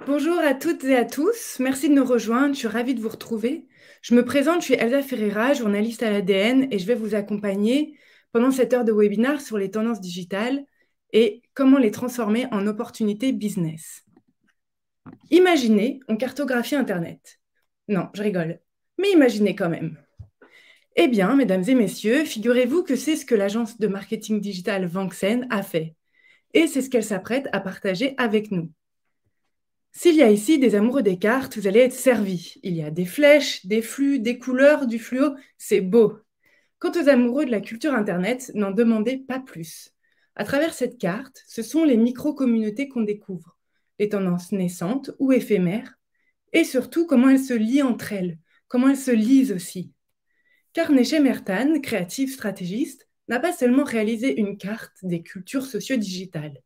Bonjour à toutes et à tous, merci de nous rejoindre, je suis ravie de vous retrouver. Je me présente, je suis Elsa Ferreira, journaliste à l'ADN et je vais vous accompagner pendant cette heure de webinaire sur les tendances digitales et comment les transformer en opportunités business. Imaginez, on cartographie Internet. Non, je rigole, mais imaginez quand même. Eh bien, mesdames et messieurs, figurez-vous que c'est ce que l'agence de marketing digital Vanxen a fait et c'est ce qu'elle s'apprête à partager avec nous. S'il y a ici des amoureux des cartes, vous allez être servis. Il y a des flèches, des flux, des couleurs, du fluo, c'est beau. Quant aux amoureux de la culture Internet, n'en demandez pas plus. À travers cette carte, ce sont les micro-communautés qu'on découvre, les tendances naissantes ou éphémères, et surtout comment elles se lient entre elles, comment elles se lisent aussi. Car Nechem Ertan, créative stratégiste, n'a pas seulement réalisé une carte des cultures socio-digitales.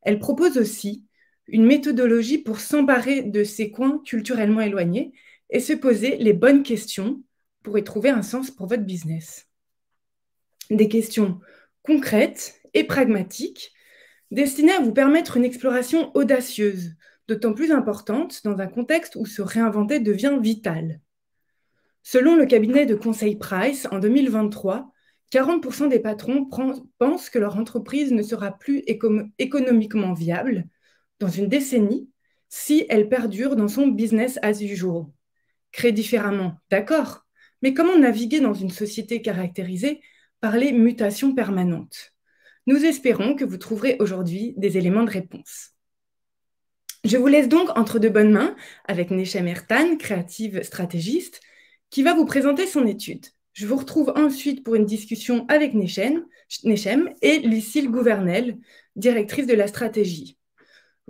Elle propose aussi une méthodologie pour s'emparer de ces coins culturellement éloignés et se poser les bonnes questions pour y trouver un sens pour votre business. Des questions concrètes et pragmatiques destinées à vous permettre une exploration audacieuse, d'autant plus importante dans un contexte où se réinventer devient vital. Selon le cabinet de conseil Price, en 2023, 40% des patrons pensent que leur entreprise ne sera plus économiquement viable dans une décennie si elle perdure dans son business as usual. Créer différemment, d'accord, mais comment naviguer dans une société caractérisée par les mutations permanentes? Nous espérons que vous trouverez aujourd'hui des éléments de réponse. Je vous laisse donc entre de bonnes mains avec Nechem Ertan, créative stratégiste, qui va vous présenter son étude. Je vous retrouve ensuite pour une discussion avec Nechem et Lucille Gouvernel, directrice de la stratégie.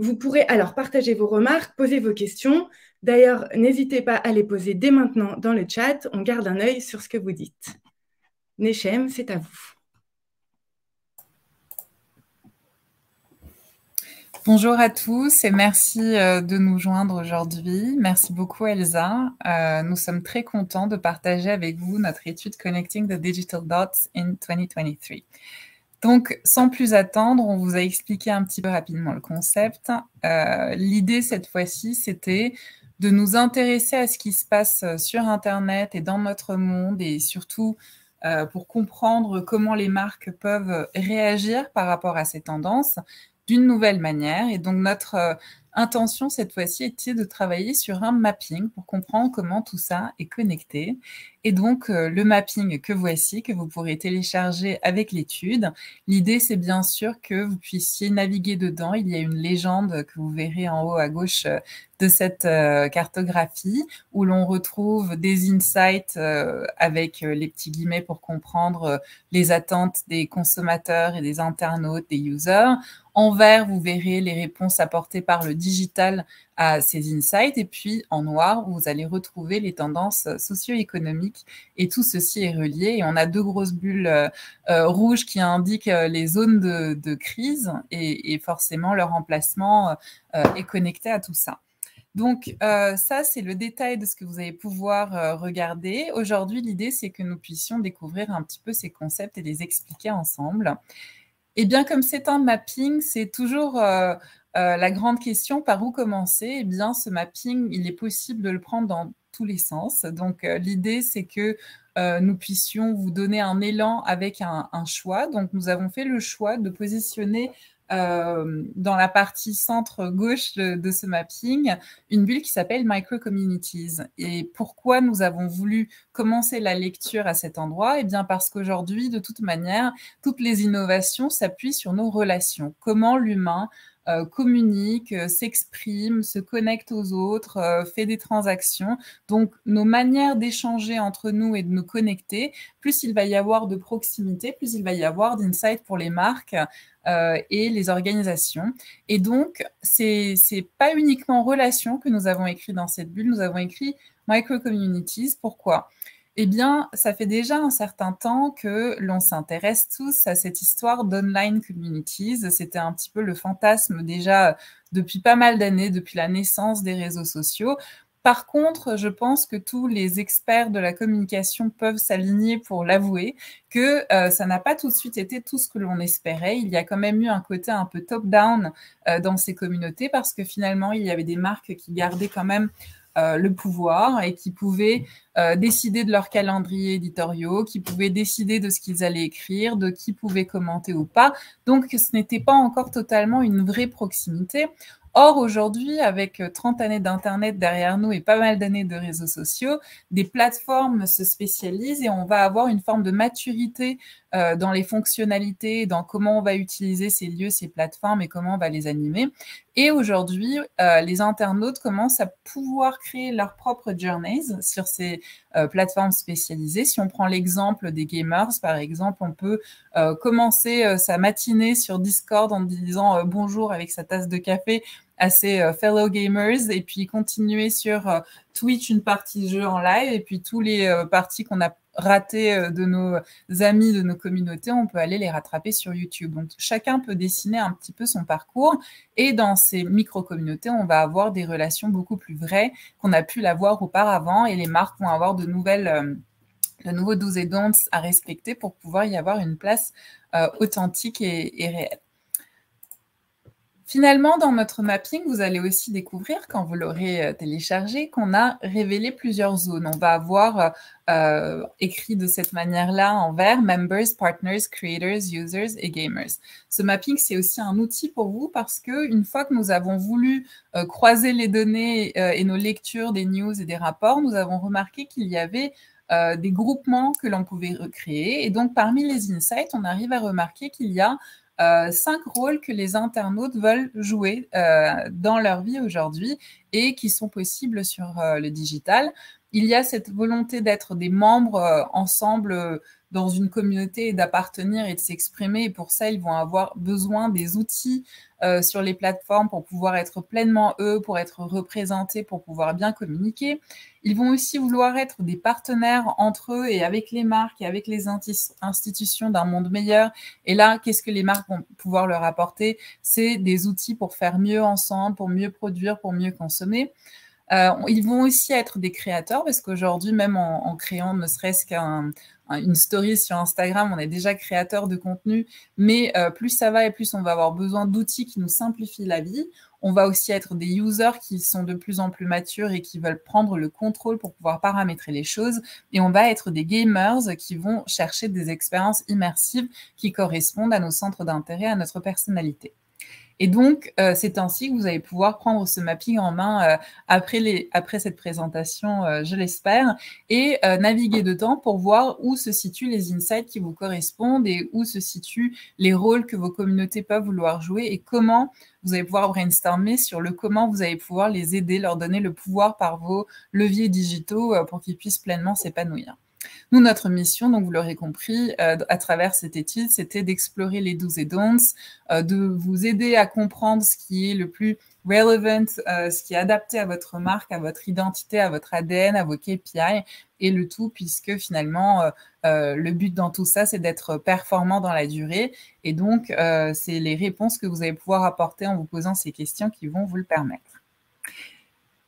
Vous pourrez alors partager vos remarques, poser vos questions. D'ailleurs, n'hésitez pas à les poser dès maintenant dans le chat. On garde un œil sur ce que vous dites. Nechem, c'est à vous. Bonjour à tous et merci de nous joindre aujourd'hui. Merci beaucoup Elsa. Nous sommes très contents de partager avec vous notre étude Connecting the Digital Dots in 2023. Donc, sans plus attendre, on vous a expliqué un petit peu rapidement le concept. L'idée cette fois-ci, c'était de nous intéresser à ce qui se passe sur Internet et dans notre monde et surtout pour comprendre comment les marques peuvent réagir par rapport à ces tendances d'une nouvelle manière. Et donc, notre intention, cette fois-ci, était de travailler sur un mapping pour comprendre comment tout ça est connecté. Et donc, le mapping que voici, que vous pourrez télécharger avec l'étude. L'idée, c'est bien sûr que vous puissiez naviguer dedans. Il y a une légende que vous verrez en haut à gauche de cette cartographie où l'on retrouve des insights avec les petits guillemets pour comprendre les attentes des consommateurs et des internautes, des users. En vert, vous verrez les réponses apportées par le digital à ces insights. Et puis, en noir, vous allez retrouver les tendances socio-économiques. Et tout ceci est relié. Et on a deux grosses bulles rouges qui indiquent les zones de crise. Et forcément, leur emplacement est connecté à tout ça. Donc, ça, c'est le détail de ce que vous allez pouvoir regarder. Aujourd'hui, l'idée, c'est que nous puissions découvrir un petit peu ces concepts et les expliquer ensemble. Et bien, comme c'est un mapping, c'est toujours la grande question, par où commencer? Eh bien, ce mapping, il est possible de le prendre dans tous les sens. Donc, l'idée, c'est que nous puissions vous donner un élan avec un choix. Donc, nous avons fait le choix de positionner dans la partie centre-gauche de ce mapping, une bulle qui s'appelle Micro-Communities. Et pourquoi nous avons voulu commencer la lecture à cet endroit? Eh bien, parce qu'aujourd'hui, de toute manière, toutes les innovations s'appuient sur nos relations. Comment l'humain communique, s'exprime, se connecte aux autres, fait des transactions. Donc, nos manières d'échanger entre nous et de nous connecter, plus il va y avoir de proximité, plus il va y avoir d'insight pour les marques et les organisations. Et donc, c'est pas uniquement relations que nous avons écrit dans cette bulle, nous avons écrit micro-communities. Pourquoi? Eh bien, ça fait déjà un certain temps que l'on s'intéresse tous à cette histoire d'online communities. C'était un petit peu le fantasme déjà depuis pas mal d'années, depuis la naissance des réseaux sociaux. Par contre, je pense que tous les experts de la communication peuvent s'aligner pour l'avouer que ça n'a pas tout de suite été tout ce que l'on espérait. Il y a quand même eu un côté un peu top-down dans ces communautés parce que finalement, il y avait des marques qui gardaient quand même le pouvoir et qui pouvaient décider de leurs calendriers éditoriaux, qui pouvaient décider de ce qu'ils allaient écrire, de qui pouvait commenter ou pas. Donc, ce n'était pas encore totalement une vraie proximité. Or, aujourd'hui, avec 30 années d'Internet derrière nous et pas mal d'années de réseaux sociaux, des plateformes se spécialisent et on va avoir une forme de maturité dans les fonctionnalités, dans comment on va utiliser ces lieux, ces plateformes et comment on va les animer. Et aujourd'hui, les internautes commencent à pouvoir créer leurs propres journeys sur ces plateformes spécialisées. Si on prend l'exemple des gamers, par exemple, on peut commencer sa matinée sur Discord en disant bonjour avec sa tasse de café à ses fellow gamers et puis continuer sur Twitch une partie jeu en live et puis tous les parties qu'on a ratées de nos amis, de nos communautés, on peut aller les rattraper sur YouTube. Donc, chacun peut dessiner un petit peu son parcours et dans ces micro-communautés, on va avoir des relations beaucoup plus vraies qu'on a pu l'avoir auparavant et les marques vont avoir de nouveaux do's et don'ts à respecter pour pouvoir y avoir une place authentique et réelle. Finalement, dans notre mapping, vous allez aussi découvrir, quand vous l'aurez téléchargé, qu'on a révélé plusieurs zones. On va avoir écrit de cette manière-là en vert « Members, Partners, Creators, Users et Gamers ». Ce mapping, c'est aussi un outil pour vous parce qu'une fois que nous avons voulu croiser les données et nos lectures des news et des rapports, nous avons remarqué qu'il y avait des groupements que l'on pouvait recréer. Et donc, parmi les insights, on arrive à remarquer qu'il y a 5 rôles que les internautes veulent jouer dans leur vie aujourd'hui et qui sont possibles sur le digital. Il y a cette volonté d'être des membres ensemble dans une communauté et d'appartenir et de s'exprimer. Et pour ça, ils vont avoir besoin des outils sur les plateformes pour pouvoir être pleinement eux, pour être représentés, pour pouvoir bien communiquer. Ils vont aussi vouloir être des partenaires entre eux et avec les marques et avec les institutions d'un monde meilleur. Et là, qu'est-ce que les marques vont pouvoir leur apporter? C'est des outils pour faire mieux ensemble, pour mieux produire, pour mieux consommer. Ils vont aussi être des créateurs parce qu'aujourd'hui, même en créant ne serait-ce qu'une story sur Instagram, on est déjà créateur de contenu, mais plus ça va et plus on va avoir besoin d'outils qui nous simplifient la vie. On va aussi être des users qui sont de plus en plus matures et qui veulent prendre le contrôle pour pouvoir paramétrer les choses. Et on va être des gamers qui vont chercher des expériences immersives qui correspondent à nos centres d'intérêt, à notre personnalité. Et donc, c'est ainsi que vous allez pouvoir prendre ce mapping en main après cette présentation, je l'espère, et naviguer dedans pour voir où se situent les insights qui vous correspondent et où se situent les rôles que vos communautés peuvent vouloir jouer et comment vous allez pouvoir brainstormer sur le comment vous allez pouvoir les aider, leur donner le pouvoir par vos leviers digitaux pour qu'ils puissent pleinement s'épanouir. Nous, notre mission, donc vous l'aurez compris, à travers cette étude, c'était d'explorer les do's et don'ts, de vous aider à comprendre ce qui est le plus relevant, ce qui est adapté à votre marque, à votre identité, à votre ADN, à vos KPI, et le tout puisque finalement, le but dans tout ça, c'est d'être performant dans la durée. Et donc, c'est les réponses que vous allez pouvoir apporter en vous posant ces questions qui vont vous le permettre.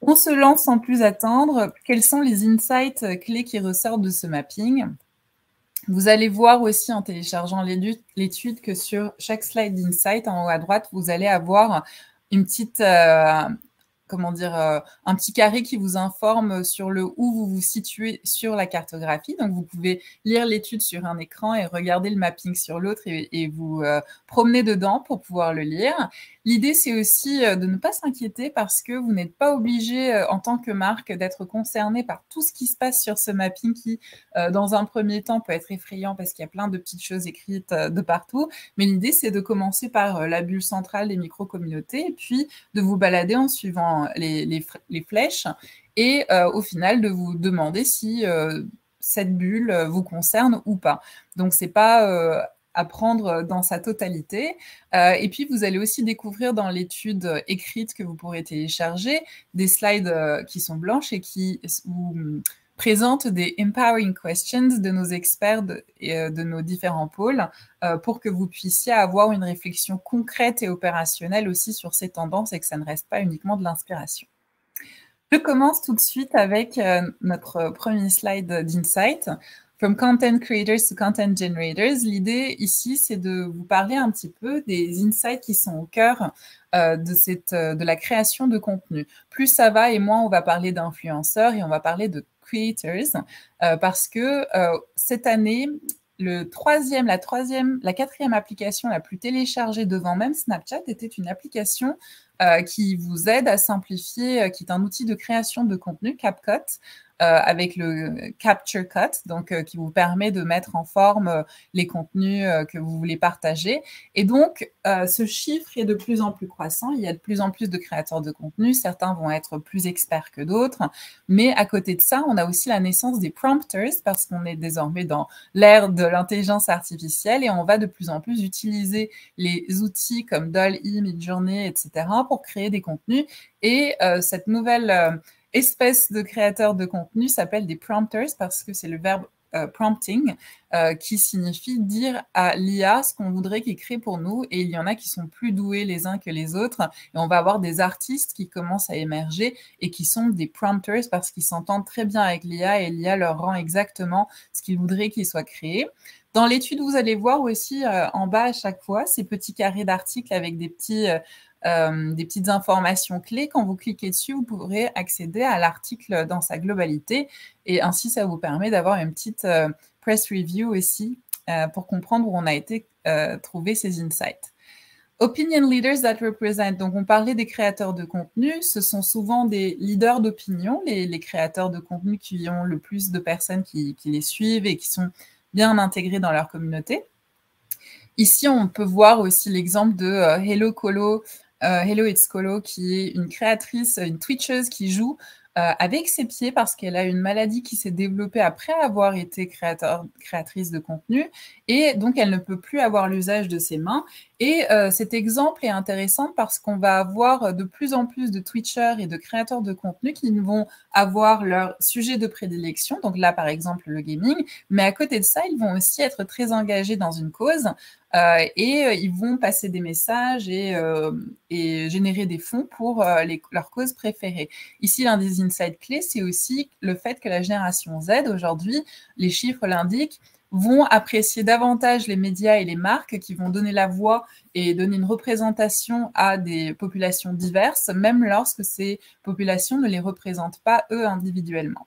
On se lance sans plus attendre. Quels sont les insights clés qui ressortent de ce mapping? Vous allez voir aussi en téléchargeant l'étude que sur chaque slide d'insight, en haut à droite, vous allez avoir une petite, un petit carré qui vous informe sur le où vous vous situez sur la cartographie. Donc, vous pouvez lire l'étude sur un écran et regarder le mapping sur l'autre et vous promener dedans pour pouvoir le lire. L'idée, c'est aussi de ne pas s'inquiéter parce que vous n'êtes pas obligé en tant que marque d'être concerné par tout ce qui se passe sur ce mapping qui, dans un premier temps, peut être effrayant parce qu'il y a plein de petites choses écrites de partout. Mais l'idée, c'est de commencer par la bulle centrale des micro-communautés et puis de vous balader en suivant les flèches et au final, de vous demander si cette bulle vous concerne ou pas. Donc, c'est pas à prendre dans sa totalité. Et puis, vous allez aussi découvrir dans l'étude écrite que vous pourrez télécharger des slides qui sont blanches et qui vous présentent des empowering questions de nos experts et de nos différents pôles pour que vous puissiez avoir une réflexion concrète et opérationnelle aussi sur ces tendances et que ça ne reste pas uniquement de l'inspiration. Je commence tout de suite avec notre premier slide d'insight. From content creators to content generators, l'idée ici, c'est de vous parler un petit peu des insights qui sont au cœur de la création de contenu. Plus ça va et moins on va parler d'influenceurs et on va parler de creators parce que cette année, la quatrième application la plus téléchargée devant même Snapchat était une application qui vous aide à simplifier, qui est un outil de création de contenu, CapCut, avec le Capture Cut, donc qui vous permet de mettre en forme les contenus que vous voulez partager. Et donc, ce chiffre est de plus en plus croissant. Il y a de plus en plus de créateurs de contenu. Certains vont être plus experts que d'autres. Mais à côté de ça, on a aussi la naissance des prompters parce qu'on est désormais dans l'ère de l'intelligence artificielle et on va de plus en plus utiliser les outils comme DALL-E, Midjourney, etc. pour créer des contenus. Et cette nouvelle espèce de créateurs de contenu s'appelle des prompters parce que c'est le verbe prompting qui signifie dire à l'IA ce qu'on voudrait qu'il crée pour nous. Et il y en a qui sont plus doués les uns que les autres. Et on va avoir des artistes qui commencent à émerger et qui sont des prompters parce qu'ils s'entendent très bien avec l'IA et l'IA leur rend exactement ce qu'ils voudraient qu'il soit créé. Dans l'étude, vous allez voir aussi en bas à chaque fois ces petits carrés d'articles avec des petites informations clés. Quand vous cliquez dessus, vous pourrez accéder à l'article dans sa globalité et ainsi, ça vous permet d'avoir une petite press review aussi pour comprendre où on a été trouver ces insights. Opinion leaders that represent. Donc, on parlait des créateurs de contenu. Ce sont souvent des leaders d'opinion, les créateurs de contenu qui ont le plus de personnes qui les suivent et qui sont bien intégrés dans leur communauté. Ici, on peut voir aussi l'exemple de Hello Colo, Hello It's Colo, qui est une créatrice, une Twitcheuse qui joue avec ses pieds parce qu'elle a une maladie qui s'est développée après avoir été créatrice de contenu et donc elle ne peut plus avoir l'usage de ses mains. Et cet exemple est intéressant parce qu'on va avoir de plus en plus de Twitchers et de créateurs de contenu qui vont avoir leur sujet de prédilection, donc là par exemple le gaming, mais à côté de ça, ils vont aussi être très engagés dans une cause et ils vont passer des messages et générer des fonds pour leurs causes préférées. Ici, l'un des insights clés, c'est aussi le fait que la génération Z, aujourd'hui, les chiffres l'indiquent, vont apprécier davantage les médias et les marques qui vont donner la voix et donner une représentation à des populations diverses, même lorsque ces populations ne les représentent pas eux individuellement.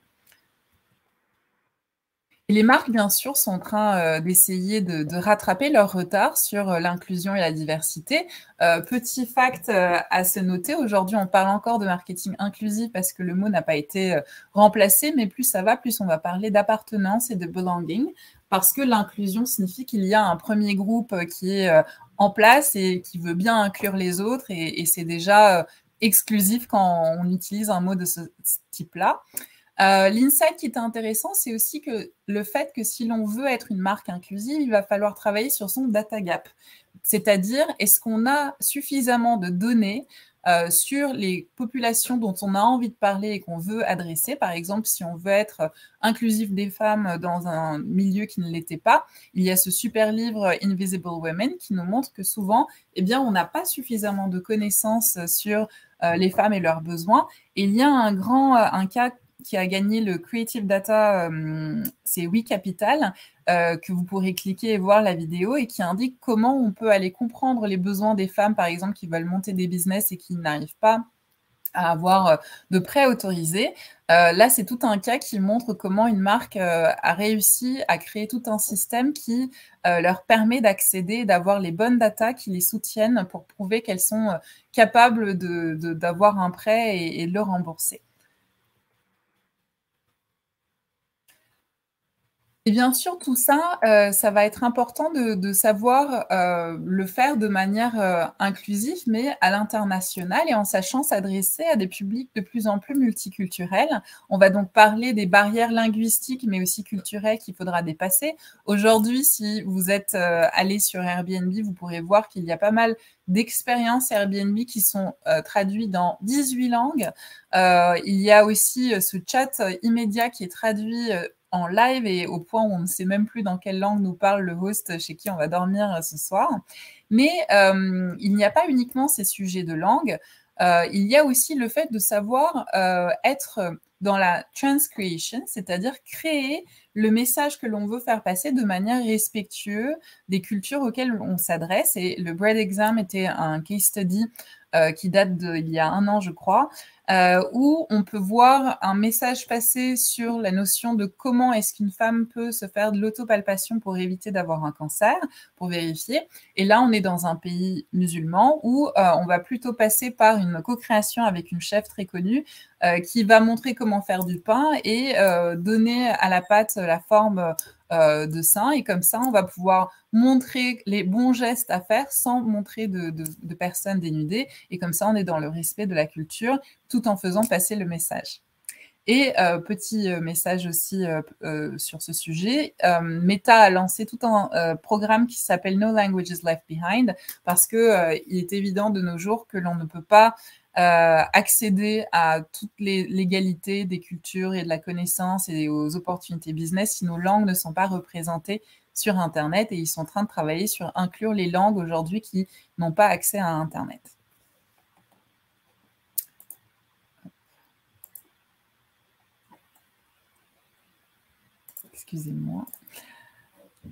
Et les marques, bien sûr, sont en train d'essayer de rattraper leur retard sur l'inclusion et la diversité. Petit fact à se noter, aujourd'hui, on parle encore de marketing inclusif parce que le mot n'a pas été remplacé, mais plus ça va, plus on va parler d'appartenance et de belonging, parce que l'inclusion signifie qu'il y a un premier groupe qui est en place et qui veut bien inclure les autres, et c'est déjà exclusif quand on utilise un mot de ce type-là. L'insight qui est intéressant, c'est aussi que le fait que si l'on veut être une marque inclusive, il va falloir travailler sur son data gap. C'est-à-dire, est-ce qu'on a suffisamment de données sur les populations dont on a envie de parler et qu'on veut adresser. Par exemple, si on veut être inclusif des femmes dans un milieu qui ne l'était pas, il y a ce super livre Invisible Women qui nous montre que souvent, eh bien, on n'a pas suffisamment de connaissances sur les femmes et leurs besoins. Et il y a un cas qui a gagné le Creative Data, c'est WeCapital, que vous pourrez cliquer et voir la vidéo et qui indique comment on peut aller comprendre les besoins des femmes, par exemple, qui veulent monter des business et qui n'arrivent pas à avoir de prêts autorisés. Là, c'est tout un cas qui montre comment une marque a réussi à créer tout un système qui leur permet d'accéder, d'avoir les bonnes datas qui les soutiennent pour prouver qu'elles sont capables d'avoir un prêt et de le rembourser. Et bien sûr, tout ça, ça va être important de savoir le faire de manière inclusive, mais à l'international et en sachant s'adresser à des publics de plus en plus multiculturels. On va donc parler des barrières linguistiques, mais aussi culturelles qu'il faudra dépasser. Aujourd'hui, si vous êtes allé sur Airbnb, vous pourrez voir qu'il y a pas mal d'expériences Airbnb qui sont traduites dans 18 langues. Il y a aussi ce chat immédiat qui est traduit en live et au point où on ne sait même plus dans quelle langue nous parle le host chez qui on va dormir ce soir. Mais il n'y a pas uniquement ces sujets de langue. il y a aussi le fait de savoir être dans la transcreation, c'est-à-dire créer le message que l'on veut faire passer de manière respectueuse des cultures auxquelles on s'adresse. Et le Bread Exam était un case study qui date d'il y a 1 an, je crois, où on peut voir un message passer sur la notion de comment est-ce qu'une femme peut se faire de l'autopalpation pour éviter d'avoir un cancer, pour vérifier. Et là, on est dans un pays musulman où on va plutôt passer par une co-création avec une chef très connue qui va montrer comment faire du pain et donner à la pâte la forme de sein. Et comme ça, on va pouvoir montrer les bons gestes à faire sans montrer de personnes dénudées. Et comme ça, on est dans le respect de la culture tout en faisant passer le message. Et petit message aussi sur ce sujet, Meta a lancé tout un programme qui s'appelle No Languages Left Behind parce que il est évident de nos jours que l'on ne peut pas accéder à toute l'égalité des cultures et de la connaissance et aux opportunités business si nos langues ne sont pas représentées sur Internet, et ils sont en train de travailler sur inclure les langues aujourd'hui qui n'ont pas accès à Internet. Excusez-moi.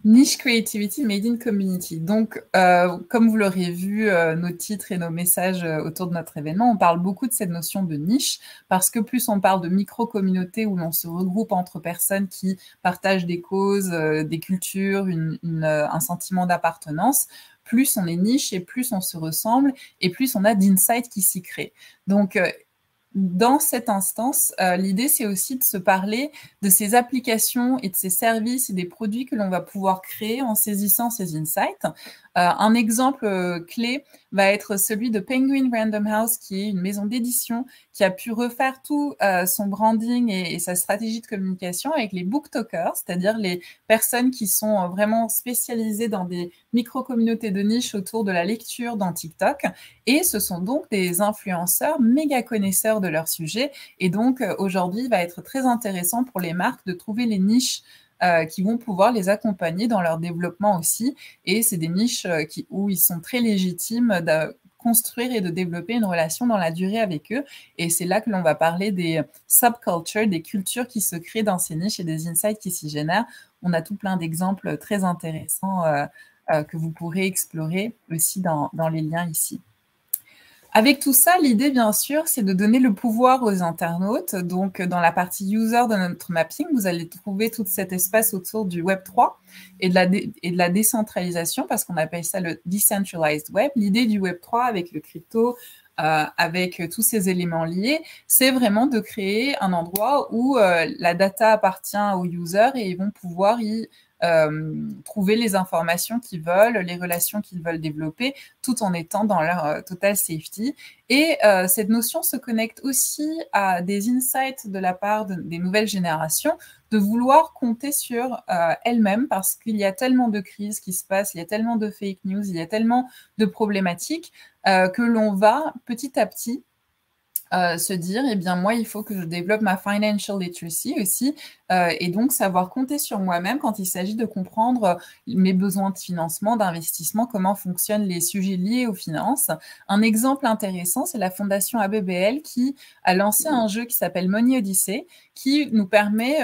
Niche Creativity Made in Community. Donc, comme vous l'aurez vu, nos titres et nos messages autour de notre événement, on parle beaucoup de cette notion de niche parce que plus on parle de micro-communautés où l'on se regroupe entre personnes qui partagent des causes, des cultures, un sentiment d'appartenance, plus on est niche et plus on se ressemble et plus on a d'insights qui s'y créent. Donc, dans cette instance, l'idée, c'est aussi de se parler de ces applications et de ces services et des produits que l'on va pouvoir créer en saisissant ces insights. Un exemple clé va être celui de Penguin Random House, qui est une maison d'édition qui a pu refaire tout son branding et sa stratégie de communication avec les booktokers, c'est-à-dire les personnes qui sont vraiment spécialisées dans des micro-communautés de niche autour de la lecture dans TikTok. Et ce sont donc des influenceurs méga connaisseurs de leur sujet. Et donc, aujourd'hui, il va être très intéressant pour les marques de trouver les niches qui vont pouvoir les accompagner dans leur développement aussi. Et c'est des niches où ils sont très légitimes de construire et de développer une relation dans la durée avec eux. Et c'est là que l'on va parler des subcultures, des cultures qui se créent dans ces niches et des insights qui s'y génèrent. On a tout plein d'exemples très intéressants que vous pourrez explorer aussi dans les liens ici. Avec tout ça, l'idée, bien sûr, c'est de donner le pouvoir aux internautes. Donc, dans la partie user de notre mapping, vous allez trouver tout cet espace autour du Web3 et de la décentralisation, parce qu'on appelle ça le decentralized web. L'idée du Web3 avec le crypto, avec tous ces éléments liés, c'est vraiment de créer un endroit où la data appartient aux users et ils vont pouvoir y trouver les informations qu'ils veulent, les relations qu'ils veulent développer, tout en étant dans leur total safety. Et cette notion se connecte aussi à des insights de la part des nouvelles générations, de vouloir compter sur elles-mêmes parce qu'il y a tellement de crises qui se passent, il y a tellement de fake news, il y a tellement de problématiques que l'on va petit à petit se dire, eh bien, moi, il faut que je développe ma financial literacy aussi, et donc savoir compter sur moi-même quand il s'agit de comprendre mes besoins de financement, d'investissement, comment fonctionnent les sujets liés aux finances. Un exemple intéressant, c'est la fondation ABBL qui a lancé un jeu qui s'appelle Money Odyssey, qui nous permet,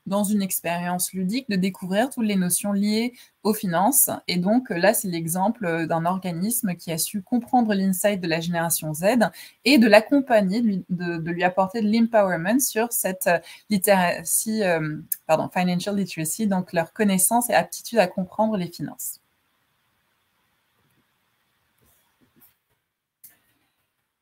dans une expérience ludique, de découvrir toutes les notions liées aux finances. Et donc là, c'est l'exemple d'un organisme qui a su comprendre l'insight de la génération Z et de l'accompagner, de lui apporter de l'empowerment sur cette literacy, financial literacy, donc leur connaissance et aptitude à comprendre les finances.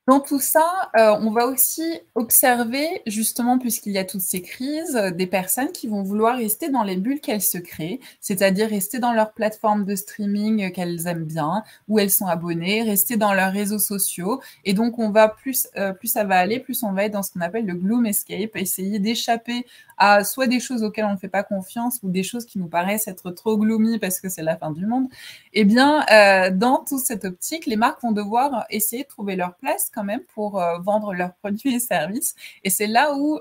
Dans tout ça, on va aussi observer, justement, puisqu'il y a toutes ces crises, des personnes qui vont vouloir rester dans les bulles qu'elles se créent, c'est-à-dire rester dans leur plateforme de streaming qu'elles aiment bien, où elles sont abonnées, rester dans leurs réseaux sociaux. Et donc, on va plus ça va aller, plus on va être dans ce qu'on appelle le gloom escape, essayer d'échapper à soit des choses auxquelles on ne fait pas confiance ou des choses qui nous paraissent être trop gloomy parce que c'est la fin du monde. Eh bien, dans toute cette optique, les marques vont devoir essayer de trouver leur place quand même pour vendre leurs produits et services. Et c'est là où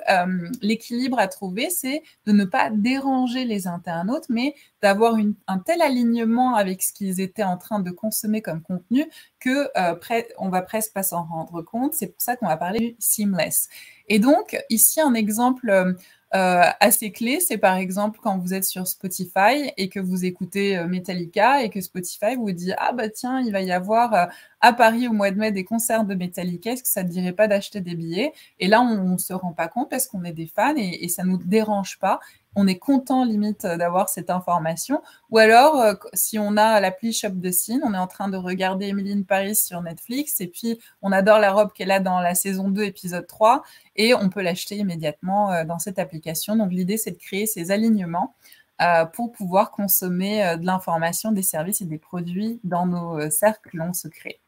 l'équilibre à trouver, c'est de ne pas déranger les internautes, mais d'avoir un tel alignement avec ce qu'ils étaient en train de consommer comme contenu que on va presque pas s'en rendre compte. C'est pour ça qu'on va parler du seamless. Et donc, ici, un exemple assez clé, c'est par exemple quand vous êtes sur Spotify et que vous écoutez Metallica et que Spotify vous dit « Ah bah tiens, il va y avoir à Paris au mois de mai des concerts de Metallica, est-ce que ça ne te dirait pas d'acheter des billets ?» Et là, on ne se rend pas compte parce qu'on est des fans et ça ne nous dérange pas. On est content limite d'avoir cette information. Ou alors, si on a l'appli Shop the Scene, on est en train de regarder Emily in Paris sur Netflix et puis on adore la robe qu'elle a dans la saison 2, épisode 3 et on peut l'acheter immédiatement dans cette application. Donc, l'idée, c'est de créer ces alignements pour pouvoir consommer de l'information, des services et des produits dans nos cercles non secrets.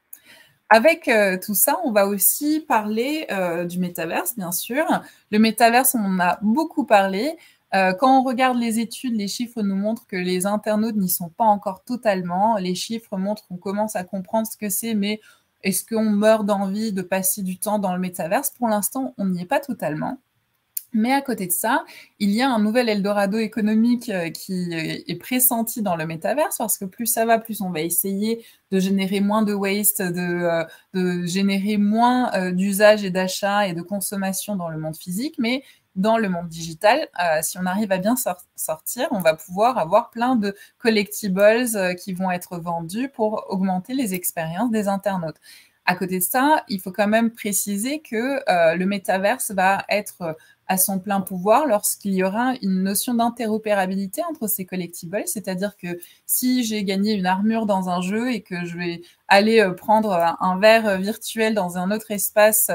Avec tout ça, on va aussi parler du métaverse, bien sûr. Le métaverse, on en a beaucoup parlé. Quand on regarde les études, les chiffres nous montrent que les internautes n'y sont pas encore totalement. Les chiffres montrent qu'on commence à comprendre ce que c'est, mais est-ce qu'on meurt d'envie de passer du temps dans le métaverse? Pour l'instant, on n'y est pas totalement. Mais à côté de ça, il y a un nouvel Eldorado économique qui est pressenti dans le métaverse parce que plus ça va, plus on va essayer de générer moins de waste, de générer moins d'usage et d'achat et de consommation dans le monde physique, mais dans le monde digital, si on arrive à bien sortir, on va pouvoir avoir plein de collectibles qui vont être vendus pour augmenter les expériences des internautes. À côté de ça, il faut quand même préciser que le métaverse va être à son plein pouvoir lorsqu'il y aura une notion d'interopérabilité entre ces collectibles, c'est-à-dire que si j'ai gagné une armure dans un jeu et que je vais aller prendre un verre virtuel dans un autre espace,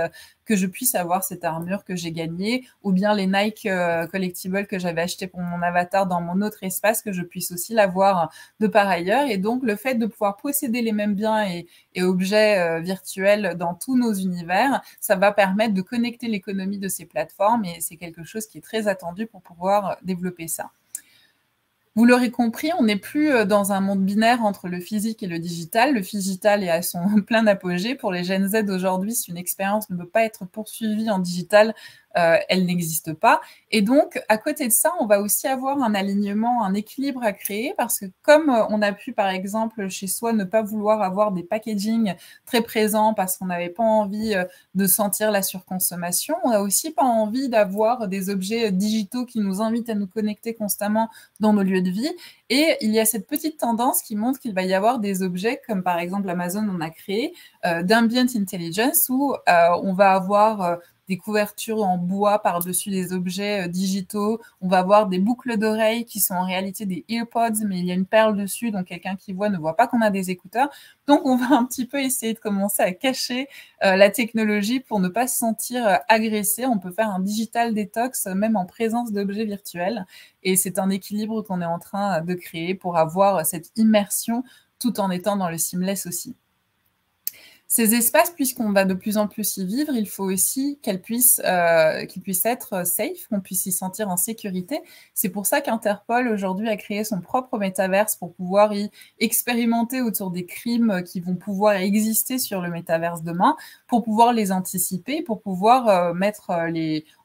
que je puisse avoir cette armure que j'ai gagnée, ou bien les Nike collectibles que j'avais achetés pour mon avatar dans mon autre espace, que je puisse aussi l'avoir de par ailleurs. Et donc, le fait de pouvoir posséder les mêmes biens et objets virtuels dans tous nos univers, ça va permettre de connecter l'économie de ces plateformes et c'est quelque chose qui est très attendu pour pouvoir développer ça. Vous l'aurez compris, on n'est plus dans un monde binaire entre le physique et le digital. Le digital est à son plein apogée. Pour les Gen Z aujourd'hui, si une expérience ne peut pas être poursuivie en digital, elle n'existe pas. Et donc, à côté de ça, on va aussi avoir un alignement, un équilibre à créer parce que comme on a pu, par exemple, chez soi, ne pas vouloir avoir des packaging très présents parce qu'on n'avait pas envie de sentir la surconsommation, on n'a aussi pas envie d'avoir des objets digitaux qui nous invitent à nous connecter constamment dans nos lieux de vie. Et il y a cette petite tendance qui montre qu'il va y avoir des objets, comme par exemple Amazon en a créé, d'ambient intelligence, où on va avoir des couvertures en bois par-dessus des objets digitaux. On va avoir des boucles d'oreilles qui sont en réalité des earpods, mais il y a une perle dessus, donc quelqu'un qui voit ne voit pas qu'on a des écouteurs. Donc, on va un petit peu essayer de commencer à cacher la technologie pour ne pas se sentir agressé. On peut faire un digital detox même en présence d'objets virtuels. Et c'est un équilibre qu'on est en train de créer pour avoir cette immersion tout en étant dans le seamless aussi. Ces espaces, puisqu'on va de plus en plus y vivre, il faut aussi qu'ils puissent être safe, qu'on puisse s'y sentir en sécurité. C'est pour ça qu'Interpol, aujourd'hui, a créé son propre métaverse pour pouvoir y expérimenter autour des crimes qui vont pouvoir exister sur le métaverse demain, pour pouvoir les anticiper, pour pouvoir mettre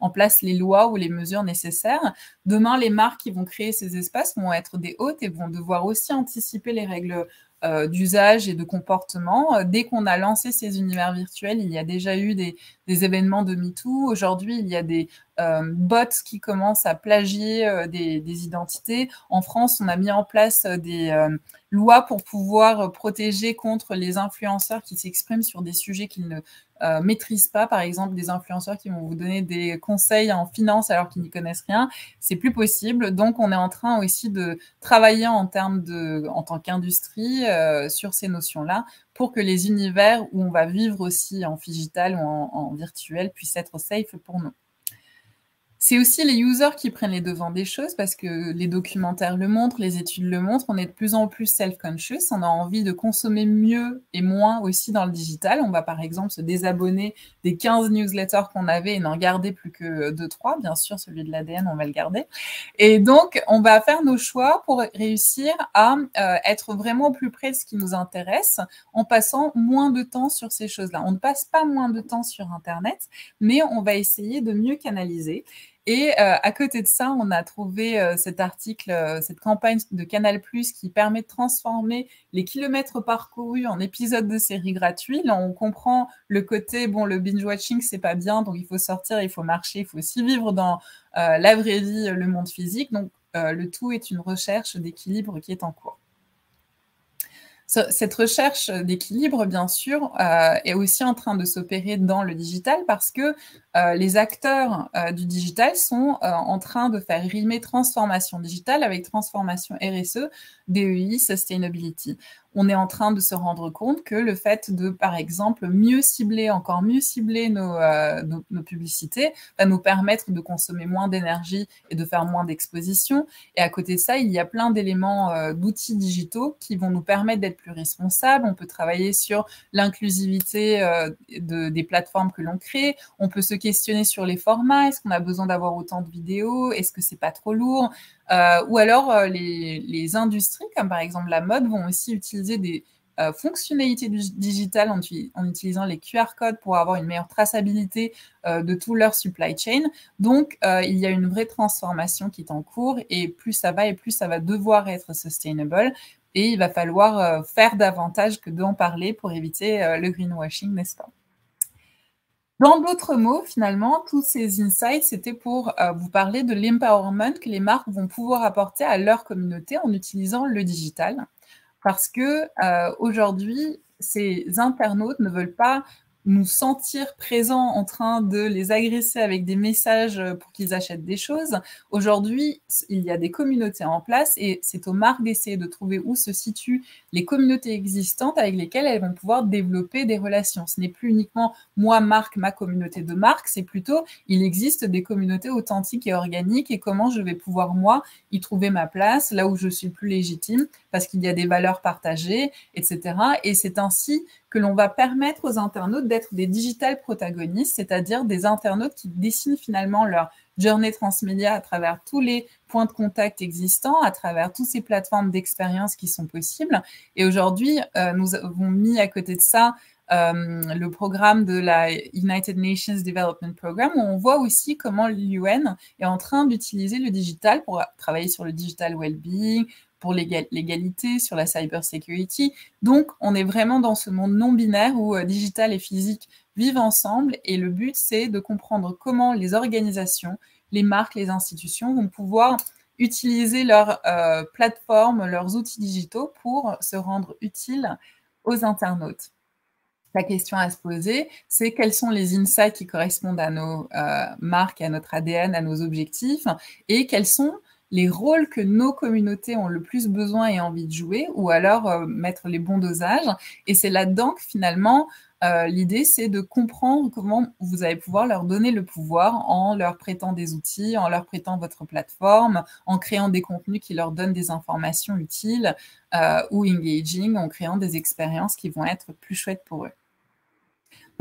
en place les lois ou les mesures nécessaires. Demain, les marques qui vont créer ces espaces vont être des hôtes et vont devoir aussi anticiper les règles d'usage et de comportement. Dès qu'on a lancé ces univers virtuels, il y a déjà eu des événements de MeToo. Aujourd'hui, il y a des bots qui commencent à plagier des identités. En France, on a mis en place des lois pour pouvoir protéger contre les influenceurs qui s'expriment sur des sujets qu'ils ne maîtrisent pas. Par exemple, des influenceurs qui vont vous donner des conseils en finance alors qu'ils n'y connaissent rien. C'est plus possible. Donc, on est en train aussi de travailler en tant qu'industrie sur ces notions-là pour que les univers où on va vivre aussi en digital ou en virtuel puissent être safe pour nous. C'est aussi les users qui prennent les devants des choses parce que les documentaires le montrent, les études le montrent, on est de plus en plus self-conscious, on a envie de consommer mieux et moins aussi dans le digital. On va par exemple se désabonner des 15 newsletters qu'on avait et n'en garder plus que 2-3. Bien sûr, celui de l'ADN, on va le garder. Et donc, on va faire nos choix pour réussir à être vraiment au plus près de ce qui nous intéresse en passant moins de temps sur ces choses-là. On ne passe pas moins de temps sur Internet, mais on va essayer de mieux canaliser. Et à côté de ça, on a trouvé cet article, cette campagne de Canal+ qui permet de transformer les kilomètres parcourus en épisodes de séries gratuits. Là, on comprend le côté, bon, le binge-watching, c'est pas bien, donc il faut sortir, il faut marcher, il faut aussi vivre dans la vraie vie, le monde physique. Donc, le tout est une recherche d'équilibre qui est en cours. Cette recherche d'équilibre, bien sûr, est aussi en train de s'opérer dans le digital parce que les acteurs du digital sont en train de faire rimer transformation digitale avec transformation RSE, DEI, Sustainability. On est en train de se rendre compte que le fait de, par exemple, encore mieux cibler nos publicités va nous permettre de consommer moins d'énergie et de faire moins d'exposition. Et à côté de ça, il y a plein d'éléments, d'outils digitaux qui vont nous permettre d'être plus responsables. On peut travailler sur l'inclusivité des plateformes que l'on crée. On peut se questionner sur les formats. Est-ce qu'on a besoin d'avoir autant de vidéos? Est-ce que c'est pas trop lourd? Ou alors, les industries, comme par exemple la mode, vont aussi utiliser des fonctionnalités digitales en utilisant les QR codes pour avoir une meilleure traçabilité de tout leur supply chain. Donc, il y a une vraie transformation qui est en cours et plus ça va devoir être sustainable. Et il va falloir faire davantage que d'en parler pour éviter le greenwashing, n'est-ce pas? Dans d'autres mots, finalement, tous ces insights, c'était pour vous parler de l'empowerment que les marques vont pouvoir apporter à leur communauté en utilisant le digital. Parce que aujourd'hui, ces internautes ne veulent pas nous sentir présents en train de les agresser avec des messages pour qu'ils achètent des choses. Aujourd'hui, il y a des communautés en place et c'est aux marques d'essayer de trouver où se situent les communautés existantes avec lesquelles elles vont pouvoir développer des relations. Ce n'est plus uniquement moi, marque, ma communauté de marque, c'est plutôt il existe des communautés authentiques et organiques et comment je vais pouvoir, moi, y trouver ma place, là où je suis plus légitime, parce qu'il y a des valeurs partagées, etc. Et c'est ainsi que l'on va permettre aux internautes d'être des digital protagonistes, c'est-à-dire des internautes qui dessinent finalement leur journée transmédia à travers tous les points de contact existants, à travers toutes ces plateformes d'expérience qui sont possibles. Et aujourd'hui, nous avons mis à côté de ça le programme de la United Nations Development Programme, où on voit aussi comment l'UN est en train d'utiliser le digital pour travailler sur le digital well-being, pour l'égalité, sur la cyber security. Donc, on est vraiment dans ce monde non binaire où digital et physique vivent ensemble et le but, c'est de comprendre comment les organisations, les marques, les institutions vont pouvoir utiliser leurs plateformes, leurs outils digitaux pour se rendre utiles aux internautes. La question à se poser, c'est quels sont les insights qui correspondent à nos marques, à notre ADN, à nos objectifs, et quels sont les rôles que nos communautés ont le plus besoin et envie de jouer, ou alors mettre les bons dosages. Et c'est là-dedans que finalement, l'idée, c'est de comprendre comment vous allez pouvoir leur donner le pouvoir en leur prêtant des outils, en leur prêtant votre plateforme, en créant des contenus qui leur donnent des informations utiles ou engaging, en créant des expériences qui vont être plus chouettes pour eux.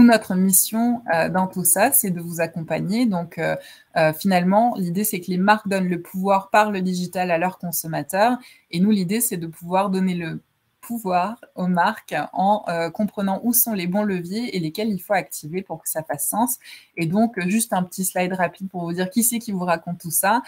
Notre mission dans tout ça, c'est de vous accompagner. Donc, finalement, l'idée, c'est que les marques donnent le pouvoir par le digital à leurs consommateurs. Et nous, l'idée, c'est de pouvoir donner le pouvoir aux marques en comprenant où sont les bons leviers et lesquels il faut activer pour que ça fasse sens. Et donc, juste un petit slide rapide pour vous dire qui c'est qui vous raconte tout ça.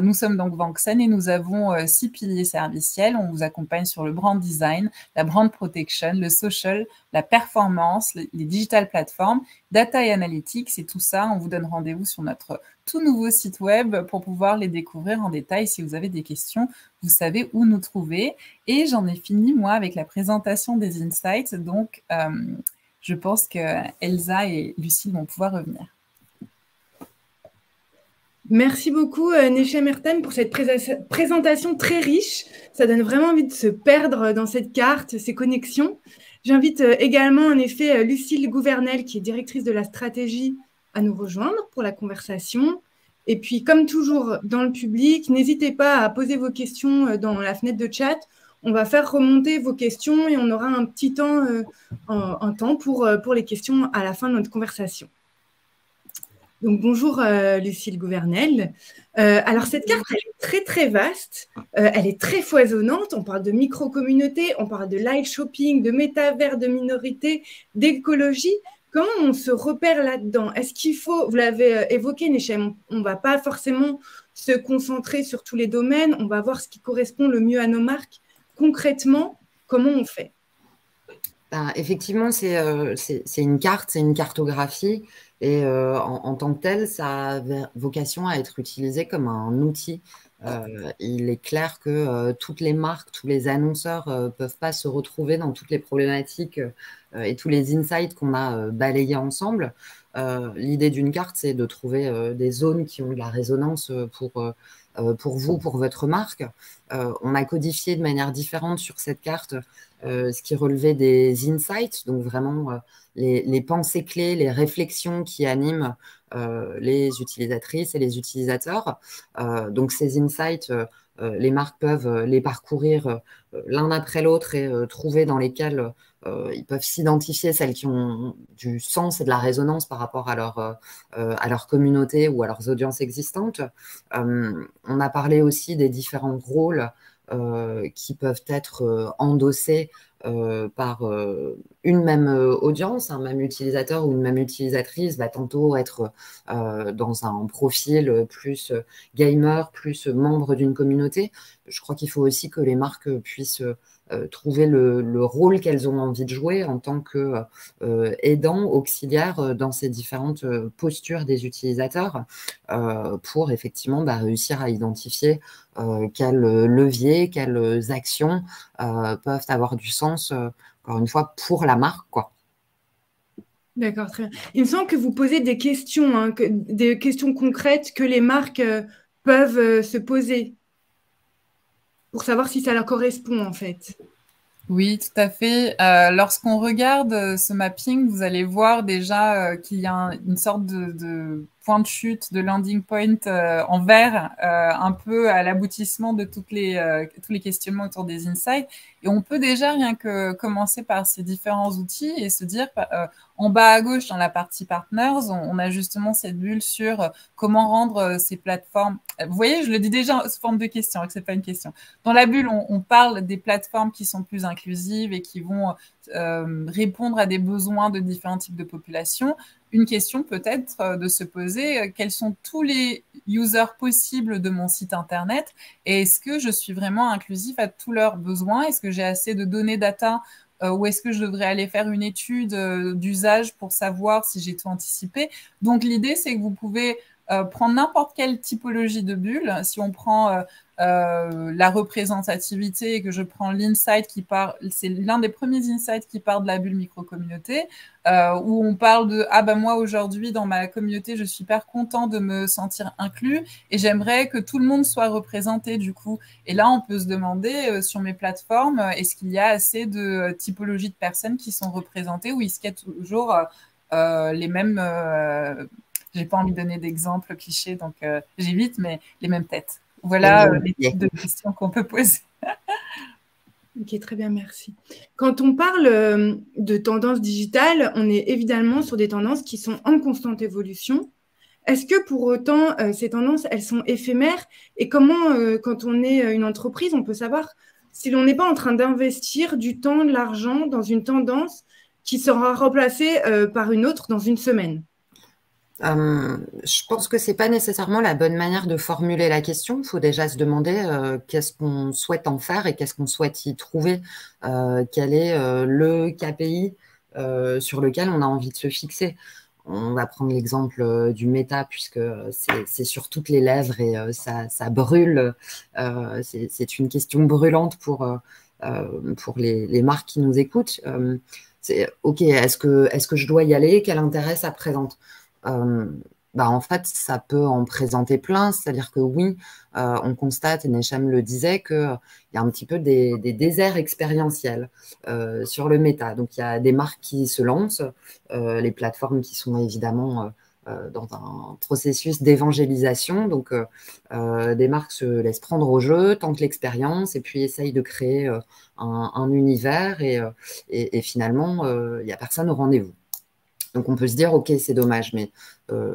Nous sommes donc Vanksen et nous avons 6 piliers serviciels. On vous accompagne sur le brand design, la brand protection, le social, la performance, les digital platforms, data et analytics et tout ça. On vous donne rendez-vous sur notre tout nouveau site web pour pouvoir les découvrir en détail. Si vous avez des questions, vous savez où nous trouver. Et j'en ai fini, moi, avec la présentation des insights. Donc, je pense que Elsa et Lucille vont pouvoir revenir. Merci beaucoup, Necha Mertem, pour cette présentation très riche. Ça donne vraiment envie de se perdre dans cette carte, ces connexions. J'invite également, en effet, Lucille Gouvernel, qui est directrice de la stratégie, à nous rejoindre pour la conversation. Et puis, comme toujours dans le public, n'hésitez pas à poser vos questions dans la fenêtre de chat. On va faire remonter vos questions et on aura un petit temps, un temps pour les questions à la fin de notre conversation. Donc, bonjour Lucille Gouvernel. Alors, cette carte, elle est très, très vaste. Elle est très foisonnante. On parle de micro-communautés, on parle de live shopping, de métavers, de minorité, d'écologie. Comment on se repère là-dedans? Est-ce qu'il faut, vous l'avez évoqué, Nechem, on ne va pas forcément se concentrer sur tous les domaines, on va voir ce qui correspond le mieux à nos marques. Concrètement, comment on fait? Effectivement, c'est une carte, c'est une cartographie. Et en tant que telle, ça a vocation à être utilisé comme un outil. Il est clair que toutes les marques, tous les annonceurs ne peuvent pas se retrouver dans toutes les problématiques et tous les insights qu'on a balayés ensemble. L'idée d'une carte, c'est de trouver des zones qui ont de la résonance pour vous, pour votre marque. On a codifié de manière différente sur cette carte ce qui relevait des insights, donc vraiment les pensées clés, les réflexions qui animent les utilisatrices et les utilisateurs. Donc ces insights, les marques peuvent les parcourir l'un après l'autre et trouver dans lesquels ils peuvent s'identifier, celles qui ont du sens et de la résonance par rapport à leur communauté ou à leurs audiences existantes. On a parlé aussi des différents rôles qui peuvent être endossés par une même audience, un même utilisateur ou une même utilisatrice va tantôt être dans un profil plus gamer, plus membre d'une communauté. Je crois qu'il faut aussi que les marques puissent trouver le rôle qu'elles ont envie de jouer en tant que aidants, auxiliaires dans ces différentes postures des utilisateurs pour effectivement réussir à identifier quels leviers, quelles actions peuvent avoir du sens, encore une fois, pour la marque, quoi. D'accord, très bien. Il me semble que vous posez des questions, hein, des questions concrètes que les marques peuvent se poser pour savoir si ça leur correspond, en fait. Oui, tout à fait. Lorsqu'on regarde ce mapping, vous allez voir déjà qu'il y a une sorte de point de chute, de landing point en vert, un peu à l'aboutissement de tous les questionnements autour des insights. Et on peut déjà rien que commencer par ces différents outils et se dire, en bas à gauche, dans la partie partners, on a justement cette bulle sur comment rendre ces plateformes. Vous voyez, je le dis déjà sous forme de question, que c'est pas une question. Dans la bulle, on parle des plateformes qui sont plus inclusives et qui vont répondre à des besoins de différents types de populations. Une question peut-être de se poser, quels sont tous les users possibles de mon site internet et est-ce que je suis vraiment inclusif à tous leurs besoins? Est-ce que j'ai assez de données data ou est-ce que je devrais aller faire une étude d'usage pour savoir si j'ai tout anticipé? Donc l'idée, c'est que vous pouvez prendre n'importe quelle typologie de bulle. Si on prend la représentativité et que je prends l'insight qui part, c'est l'un des premiers insights qui part de la bulle micro-communauté, où on parle de « Ah ben moi aujourd'hui dans ma communauté, je suis hyper content de me sentir inclus et j'aimerais que tout le monde soit représenté du coup. » Et là, on peut se demander sur mes plateformes, est-ce qu'il y a assez de typologies de personnes qui sont représentées ou est-ce qu'il y a toujours les mêmes... j'ai pas envie de donner d'exemples clichés, donc j'évite, mais les mêmes têtes. Voilà les types de questions qu'on peut poser. Ok, très bien, merci. Quand on parle de tendances digitales, on est évidemment sur des tendances qui sont en constante évolution. Est-ce que pour autant, ces tendances, elles sont éphémères? Et comment, quand on est une entreprise, on peut savoir si l'on n'est pas en train d'investir du temps, de l'argent dans une tendance qui sera remplacée par une autre dans une semaine? Je pense que c'est pas nécessairement la bonne manière de formuler la question. Il faut déjà se demander qu'est-ce qu'on souhaite en faire et qu'est-ce qu'on souhaite y trouver. Quel est le KPI sur lequel on a envie de se fixer. On va prendre l'exemple du méta puisque c'est sur toutes les lèvres et ça brûle. C'est une question brûlante pour les marques qui nous écoutent. OK, est-ce que je dois y aller? Quel intérêt ça présente? En fait, ça peut en présenter plein. C'est-à-dire que oui, on constate, et Nechem le disait, qu'il y a un petit peu des déserts expérientiels sur le méta. Donc, il y a des marques qui se lancent, les plateformes qui sont évidemment dans un processus d'évangélisation. Donc, des marques se laissent prendre au jeu, tentent l'expérience et puis essayent de créer un univers et finalement, il n'y a personne au rendez-vous. Donc, on peut se dire, OK, c'est dommage, mais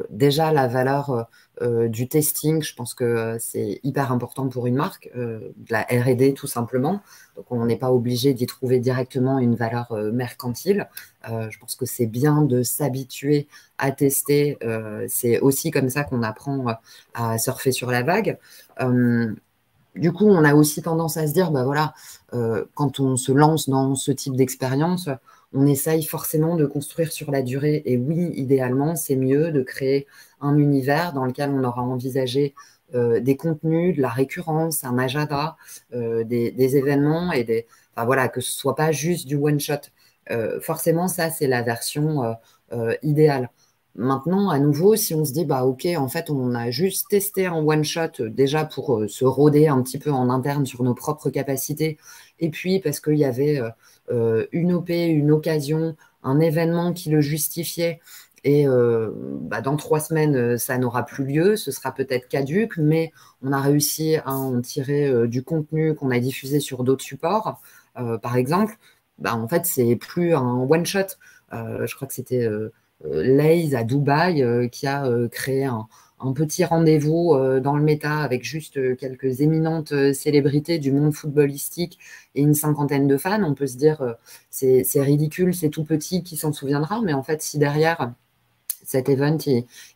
déjà, la valeur du testing, je pense que c'est hyper important pour une marque, de la R&D tout simplement. Donc, on n'est pas obligé d'y trouver directement une valeur mercantile. Je pense que c'est bien de s'habituer à tester. C'est aussi comme ça qu'on apprend à surfer sur la vague. Du coup, on a aussi tendance à se dire, bah voilà, quand on se lance dans ce type d'expérience, on essaye forcément de construire sur la durée. Et oui, idéalement, c'est mieux de créer un univers dans lequel on aura envisagé des contenus, de la récurrence, un agenda, des événements et enfin, voilà, que ce ne soit pas juste du one-shot. Forcément, ça, c'est la version idéale. Maintenant, à nouveau, si on se dit, bah ok, en fait, on a juste testé un one-shot déjà pour se roder un petit peu en interne sur nos propres capacités, et puis parce qu'il y avait une OP, une occasion, un événement qui le justifiait, et bah, dans 3 semaines, ça n'aura plus lieu, ce sera peut-être caduc, mais on a réussi à en tirer du contenu qu'on a diffusé sur d'autres supports, par exemple, bah, en fait, c'est plus un one-shot. Je crois que c'était Lay's à Dubaï qui a créé un petit rendez-vous dans le méta avec juste quelques éminentes célébrités du monde footballistique et une cinquantaine de fans. On peut se dire c'est ridicule, c'est tout petit, qui s'en souviendra, mais en fait si derrière cet event,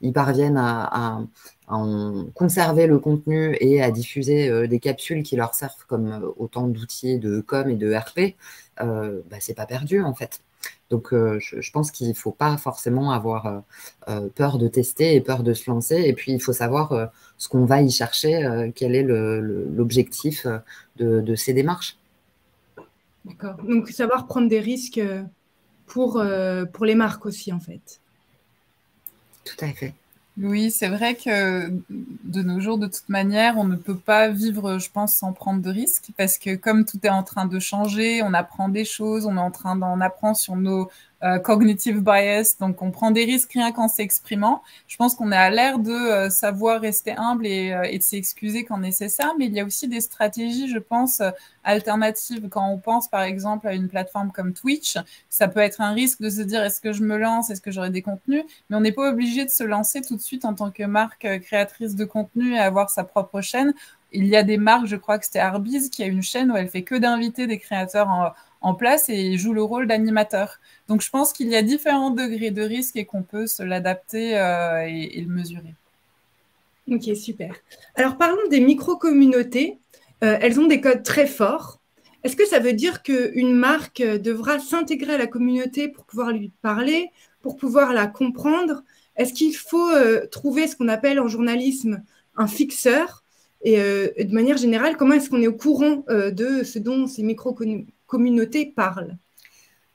ils parviennent à en conserver le contenu et à diffuser des capsules qui leur servent comme autant d'outils de com et de RP, bah, c'est pas perdu en fait. Donc, je pense qu'il ne faut pas forcément avoir peur de tester et peur de se lancer. Et puis, il faut savoir ce qu'on va y chercher, quel est l'objectif de ces démarches. D'accord. Donc, savoir prendre des risques pour les marques aussi, en fait. Tout à fait. Oui, c'est vrai que de nos jours, de toute manière, on ne peut pas vivre, je pense, sans prendre de risques, parce que comme tout est en train de changer, on apprend des choses, on est en train d'en apprendre sur nos cognitive bias, donc on prend des risques rien qu'en s'exprimant. Je pense qu'on est à l'ère de savoir rester humble et de s'excuser quand nécessaire, mais il y a aussi des stratégies, je pense, alternatives. Quand on pense, par exemple, à une plateforme comme Twitch, ça peut être un risque de se dire, est-ce que je me lance, est-ce que j'aurai des contenus, mais on n'est pas obligé de se lancer tout de suite en tant que marque créatrice de contenu et avoir sa propre chaîne. Il y a des marques, je crois que c'était Arby's, qui a une chaîne où elle fait que d'inviter des créateurs en place et joue le rôle d'animateur. Donc, je pense qu'il y a différents degrés de risque et qu'on peut se l'adapter et le mesurer. Ok, super. Alors, parlons des micro-communautés. Elles ont des codes très forts. Est-ce que ça veut dire qu'une marque devra s'intégrer à la communauté pour pouvoir lui parler, pour pouvoir la comprendre? Est-ce qu'il faut trouver ce qu'on appelle en journalisme un fixeur? Et de manière générale, comment est-ce qu'on est au courant de ce dont ces micro-communautés parlent?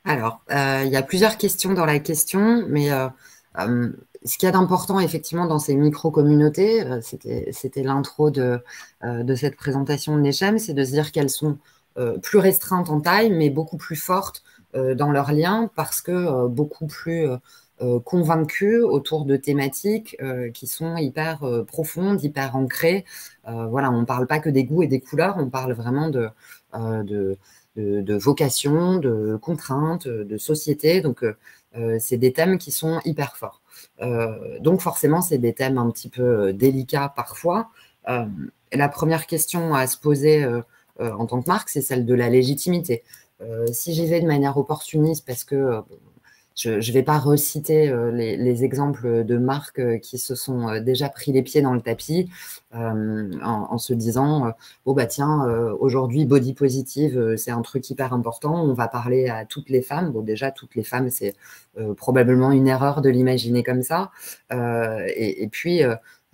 Alors, il y a plusieurs questions dans la question, mais ce qu'il y a d'important effectivement dans ces micro-communautés, c'était l'intro de cette présentation de Nechem, c'est de se dire qu'elles sont plus restreintes en taille, mais beaucoup plus fortes dans leurs liens parce que beaucoup plus convaincues autour de thématiques qui sont hyper profondes, hyper ancrées. Voilà, on ne parle pas que des goûts et des couleurs, on parle vraiment de vocation, de contraintes, de société. Donc, c'est des thèmes qui sont hyper forts. Donc, forcément, c'est des thèmes un petit peu délicats parfois. La première question à se poser en tant que marque, c'est celle de la légitimité. Si j'y vais de manière opportuniste parce que je ne vais pas reciter les exemples de marques qui se sont déjà pris les pieds dans le tapis en se disant oh bah tiens, aujourd'hui body positive, c'est un truc hyper important, on va parler à toutes les femmes. Bon, déjà, toutes les femmes, c'est probablement une erreur de l'imaginer comme ça. Et puis,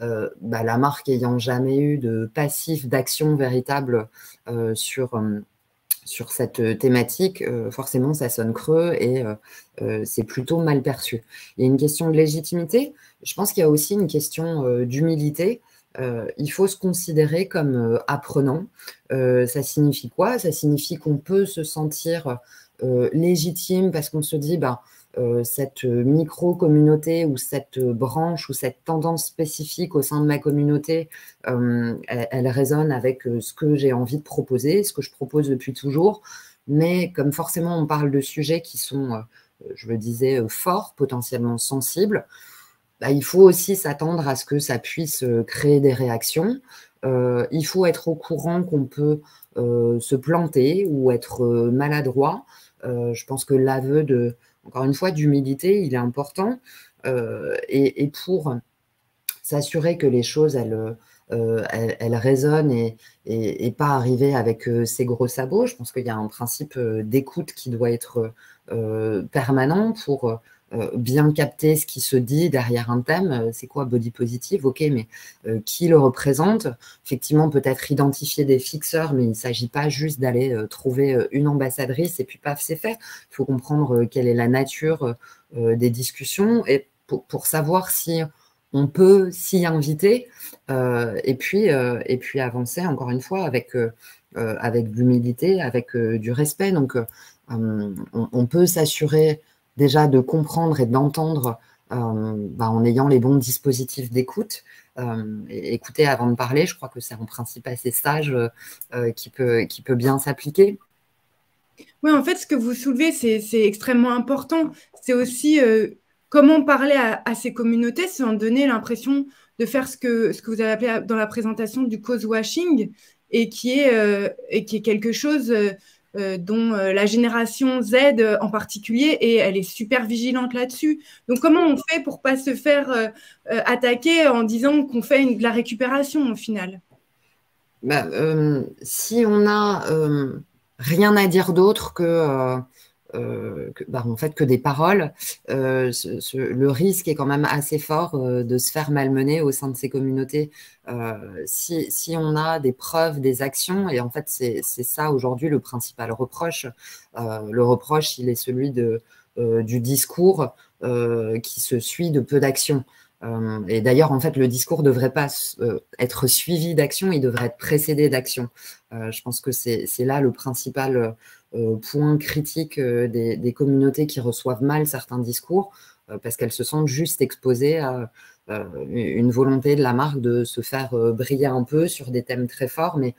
bah, la marque ayant jamais eu de passif d'action véritable sur cette thématique, forcément, ça sonne creux et c'est plutôt mal perçu. Il y a une question de légitimité. Je pense qu'il y a aussi une question d'humilité. Il faut se considérer comme apprenant. Ça signifie quoi? Ça signifie qu'on peut se sentir légitime parce qu'on se dit, cette micro-communauté ou cette branche ou cette tendance spécifique au sein de ma communauté, elle résonne avec ce que j'ai envie de proposer, ce que je propose depuis toujours. Mais comme forcément on parle de sujets qui sont, je le disais, forts, potentiellement sensibles, il faut aussi s'attendre à ce que ça puisse créer des réactions. Il faut être au courant qu'on peut se planter ou être maladroit. Je pense que l'aveu encore une fois, d'humilité, il est important. Et pour s'assurer que les choses, elles résonnent et pas arriver avec ces gros sabots, je pense qu'il y a un principe d'écoute qui doit être permanent pour bien capter ce qui se dit derrière un thème. C'est quoi body positive? Ok, mais qui le représente? Effectivement, peut-être identifier des fixeurs, mais il ne s'agit pas juste d'aller trouver une ambassadrice et puis paf, c'est fait. Il faut comprendre quelle est la nature des discussions et pour savoir si on peut s'y inviter et puis avancer encore une fois avec de l'humilité, avec du respect. Donc, on peut s'assurer déjà de comprendre et d'entendre en ayant les bons dispositifs d'écoute. Écouter avant de parler, je crois que c'est un principe assez sage qui peut bien s'appliquer. Oui, en fait, ce que vous soulevez, c'est extrêmement important. C'est aussi comment parler à ces communautés sans donner l'impression de faire ce que vous avez appelé dans la présentation du cause washing et qui est quelque chose dont la génération Z en particulier, et elle est super vigilante là-dessus. Donc, comment on fait pour pas se faire attaquer en disant qu'on fait de la récupération au final? Si on a rien à dire d'autre en fait, que des paroles, le risque est quand même assez fort de se faire malmener au sein de ces communautés. Si on a des preuves, des actions, et en fait c'est ça aujourd'hui le principal reproche. Le reproche, il est celui du discours qui se suit de peu d'actions. Et d'ailleurs, en fait, le discours ne devrait pas être suivi d'action, il devrait être précédé d'action. Je pense que c'est là le principal point critique des communautés qui reçoivent mal certains discours, parce qu'elles se sentent juste exposées à une volonté de la marque de se faire briller un peu sur des thèmes très forts, mais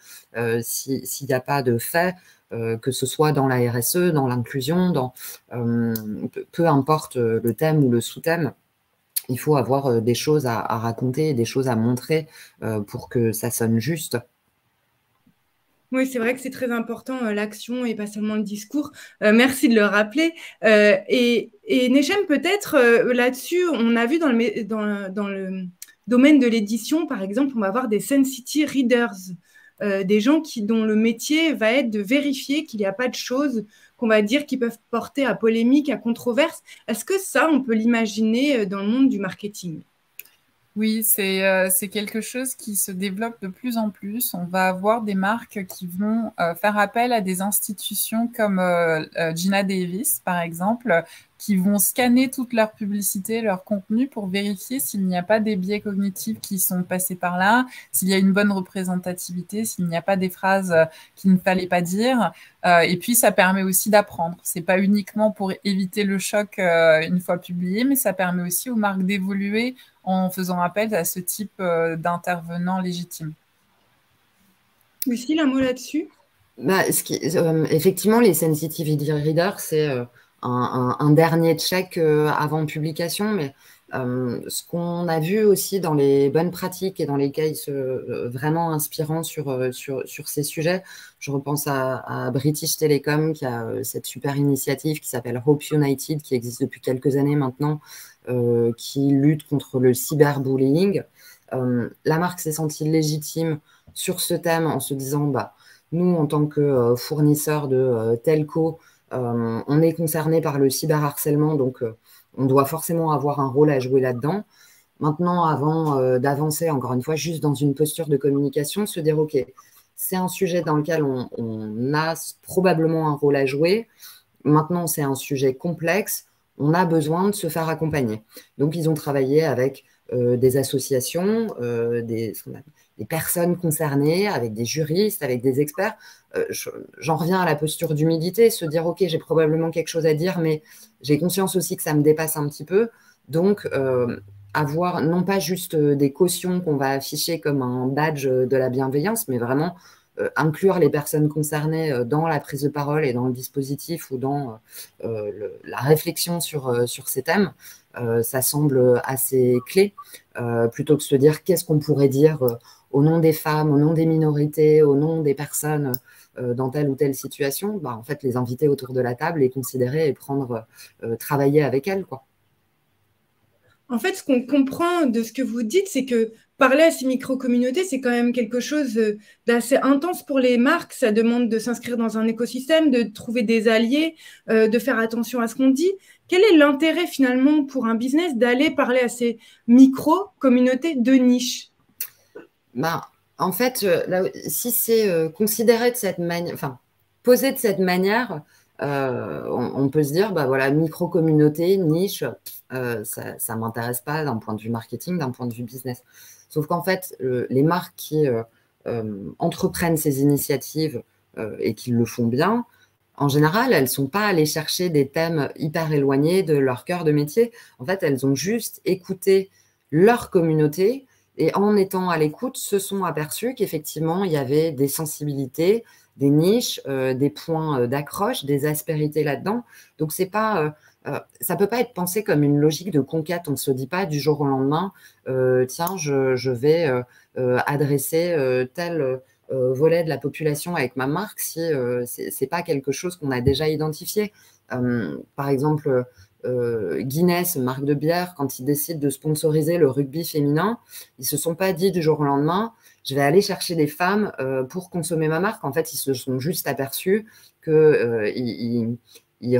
s'il n'y a pas de fait, que ce soit dans la RSE, dans l'inclusion, peu importe le thème ou le sous-thème, il faut avoir des choses à raconter, des choses à montrer pour que ça sonne juste. Oui, c'est vrai que c'est très important, l'action et pas seulement le discours. Merci de le rappeler. Et Nechem, peut-être là-dessus, on a vu dans le domaine de l'édition, par exemple, on va avoir des Sensity Readers, des gens dont le métier va être de vérifier qu'il n'y a pas de choses qu'on va dire qui peuvent porter à polémique, à controverse. Est-ce que ça, on peut l'imaginer dans le monde du marketing? Oui, c'est quelque chose qui se développe de plus en plus. On va avoir des marques qui vont faire appel à des institutions comme Gina Davis, par exemple, qui vont scanner toute leur publicité, leur contenu pour vérifier s'il n'y a pas des biais cognitifs qui sont passés par là, s'il y a une bonne représentativité, s'il n'y a pas des phrases qu'il ne fallait pas dire. Et puis, ça permet aussi d'apprendre. C'est pas uniquement pour éviter le choc une fois publié, mais ça permet aussi aux marques d'évoluer en faisant appel à ce type d'intervenants légitimes. Lucille, un mot là-dessus? Effectivement, les sensitivity readers, c'est un dernier check avant publication, mais ce qu'on a vu aussi dans les bonnes pratiques et dans les cases vraiment inspirants sur ces sujets, je repense à British Telecom qui a cette super initiative qui s'appelle Hope United, qui existe depuis quelques années maintenant, qui lutte contre le cyberbullying. La marque s'est sentie légitime sur ce thème en se disant, nous, en tant que fournisseur de telco, on est concerné par le cyberharcèlement, donc on doit forcément avoir un rôle à jouer là-dedans. Maintenant, avant d'avancer, encore une fois, juste dans une posture de communication, se dire, OK, c'est un sujet dans lequel on a probablement un rôle à jouer. Maintenant, c'est un sujet complexe. On a besoin de se faire accompagner. Donc, ils ont travaillé avec des associations, des personnes concernées, avec des juristes, avec des experts. J'en reviens à la posture d'humilité, se dire, OK, j'ai probablement quelque chose à dire, mais j'ai conscience aussi que ça me dépasse un petit peu. Donc, avoir non pas juste des cautions qu'on va afficher comme un badge de la bienveillance, mais vraiment inclure les personnes concernées dans la prise de parole et dans le dispositif ou dans la réflexion sur ces thèmes, ça semble assez clé, plutôt que de se dire qu'est-ce qu'on pourrait dire au nom des femmes, au nom des minorités, au nom des personnes dans telle ou telle situation. En fait, les inviter autour de la table, les considérer et travailler avec elles, quoi. En fait, ce qu'on comprend de ce que vous dites, c'est que parler à ces micro-communautés, c'est quand même quelque chose d'assez intense pour les marques. Ça demande de s'inscrire dans un écosystème, de trouver des alliés, de faire attention à ce qu'on dit. Quel est l'intérêt finalement pour un business d'aller parler à ces micro-communautés de niche? En fait, là, si c'est considéré de cette manière, enfin, posé de cette manière, on peut se dire, voilà, micro-communauté, niche, ça ne m'intéresse pas d'un point de vue marketing, d'un point de vue business. Sauf qu'en fait, les marques qui entreprennent ces initiatives et qui le font bien, en général, elles ne sont pas allées chercher des thèmes hyper éloignés de leur cœur de métier. En fait, elles ont juste écouté leur communauté et en étant à l'écoute, se sont aperçues qu'effectivement, il y avait des sensibilités, des niches, des points d'accroche, des aspérités là-dedans. Donc, c'est pas, ça ne peut pas être pensé comme une logique de conquête. On ne se dit pas du jour au lendemain, tiens, je vais adresser tel volet de la population avec ma marque si ce n'est pas quelque chose qu'on a déjà identifié. Par exemple, Guinness, marque de bière, quand ils décident de sponsoriser le rugby féminin, ils ne se sont pas dit du jour au lendemain, je vais aller chercher des femmes pour consommer ma marque. En fait, ils se sont juste aperçus qu'ils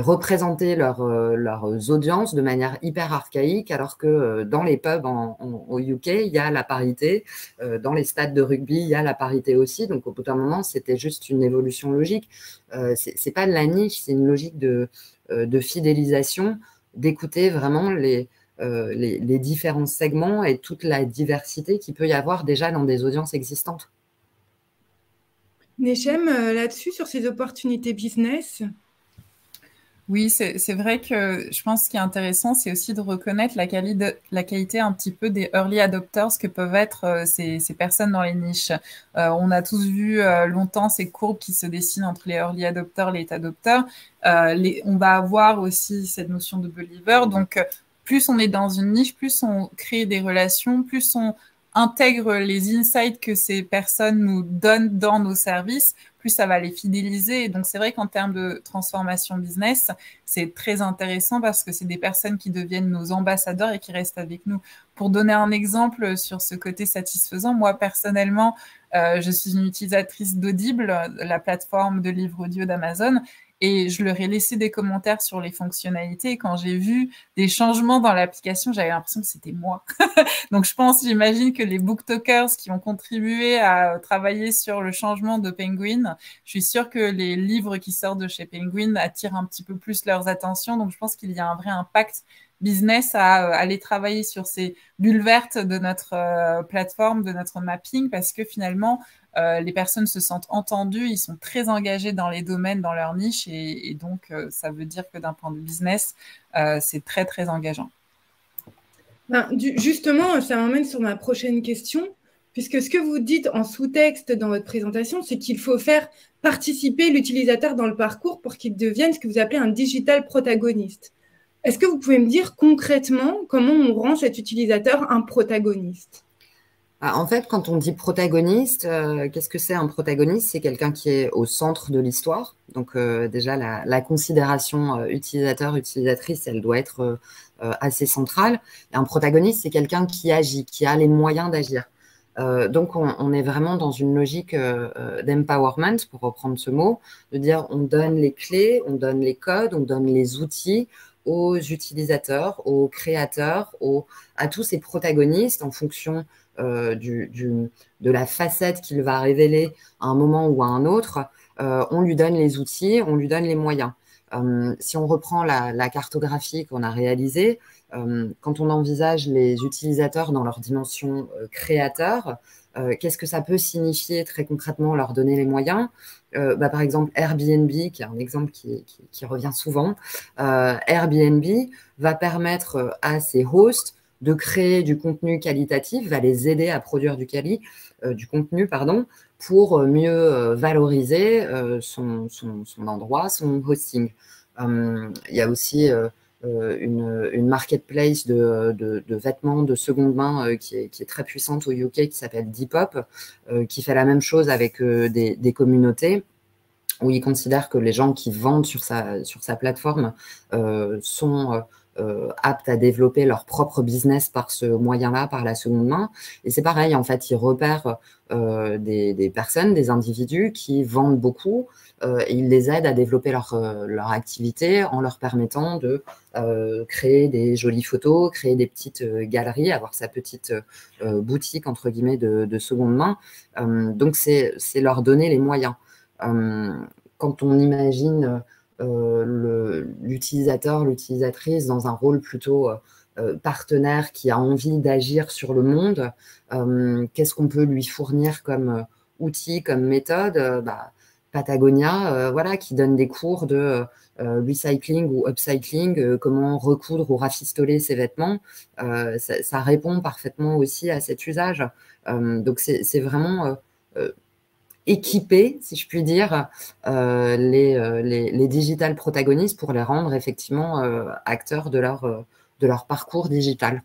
représentaient leurs audiences de manière hyper archaïque, alors que dans les pubs au UK, il y a la parité, dans les stades de rugby, il y a la parité aussi. Donc, au bout d'un moment, c'était juste une évolution logique. C'est pas de la niche, c'est une logique de fidélisation, d'écouter vraiment les différents segments et toute la diversité qu'il peut y avoir déjà dans des audiences existantes. Nechem, là-dessus, sur ces opportunités business? Oui, c'est vrai que je pense qu'il est intéressant, c'est aussi de reconnaître la qualité un petit peu des early adopters que peuvent être ces personnes dans les niches. On a tous vu longtemps ces courbes qui se dessinent entre les early adopters, les late adopters. On va avoir aussi cette notion de believer. Donc, plus on est dans une niche, plus on crée des relations, plus on intègre les insights que ces personnes nous donnent dans nos services, plus ça va les fidéliser. Et donc, c'est vrai qu'en termes de transformation business, c'est très intéressant parce que c'est des personnes qui deviennent nos ambassadeurs et qui restent avec nous. Pour donner un exemple sur ce côté satisfaisant, moi, personnellement, je suis une utilisatrice d'Audible, la plateforme de livres audio d'Amazon, et je leur ai laissé des commentaires sur les fonctionnalités. Et quand j'ai vu des changements dans l'application, j'avais l'impression que c'était moi. Donc, j'imagine que les booktokers qui ont contribué à travailler sur le changement de Penguin, je suis sûre que les livres qui sortent de chez Penguin attirent un petit peu plus leurs attentions. Donc, je pense qu'il y a un vrai impact business à aller travailler sur ces bulles vertes de notre plateforme, de notre mapping, parce que finalement, les personnes se sentent entendues, ils sont très engagés dans les domaines, dans leur niche, et donc ça veut dire que d'un point de business, c'est très, très engageant. Justement, ça m'emmène sur ma prochaine question, puisque ce que vous dites en sous-texte dans votre présentation, c'est qu'il faut faire participer l'utilisateur dans le parcours pour qu'il devienne ce que vous appelez un digital protagoniste. Est-ce que vous pouvez me dire concrètement comment on rend cet utilisateur un protagoniste ? En fait, quand on dit protagoniste, qu'est-ce que c'est un protagoniste? C'est quelqu'un qui est au centre de l'histoire. Donc déjà, la considération utilisateur-utilisatrice, elle doit être assez centrale. Et un protagoniste, c'est quelqu'un qui agit, qui a les moyens d'agir. Donc on est vraiment dans une logique d'empowerment, pour reprendre ce mot, de dire on donne les clés, on donne les codes, on donne les outils aux utilisateurs, aux créateurs, à tous ces protagonistes en fonction de la facette qu'il va révéler à un moment ou à un autre. On lui donne les outils, on lui donne les moyens. Si on reprend la cartographie qu'on a réalisée, quand on envisage les utilisateurs dans leur dimension créateur, qu'est-ce que ça peut signifier très concrètement, leur donner les moyens? Par exemple, Airbnb, qui est un exemple qui revient souvent, Airbnb va permettre à ses hosts de créer du contenu qualitatif, va les aider à produire du contenu, pour mieux valoriser son endroit, son hosting. Il y a aussi une marketplace de vêtements de seconde main qui est très puissante au UK, qui s'appelle Depop, qui fait la même chose avec des communautés où il considère que les gens qui vendent sur sa plateforme sont aptes à développer leur propre business par ce moyen-là, par la seconde main. Et c'est pareil, en fait, ils repèrent des personnes, des individus qui vendent beaucoup et ils les aident à développer leur activité en leur permettant de créer des jolies photos, créer des petites galeries, avoir sa petite boutique, entre guillemets, de seconde main. Donc, c'est leur donner les moyens. Quand on imagine l'utilisateur, l'utilisatrice dans un rôle plutôt partenaire qui a envie d'agir sur le monde, qu'est-ce qu'on peut lui fournir comme outil, comme méthode? Patagonia, voilà, qui donne des cours de recycling ou upcycling, comment recoudre ou rafistoler ses vêtements. Ça répond parfaitement aussi à cet usage. Donc, c'est vraiment équiper, si je puis dire, les digital protagonistes pour les rendre effectivement acteurs de leur parcours digital.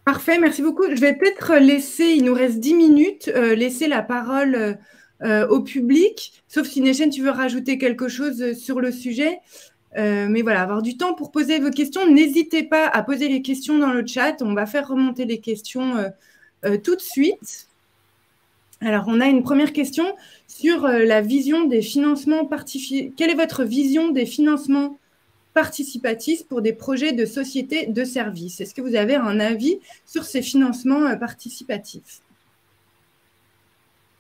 Parfait, merci beaucoup. Je vais peut-être laisser, il nous reste 10 minutes, laisser la parole au public, sauf si Nechen, tu veux rajouter quelque chose sur le sujet. Mais voilà, avoir du temps pour poser vos questions. N'hésitez pas à poser les questions dans le chat. On va faire remonter les questions tout de suite. Alors, on a une première question sur la vision des financements participatifs. Quelle est votre vision des financements participatifs pour des projets de société de services? Est-ce que vous avez un avis sur ces financements participatifs?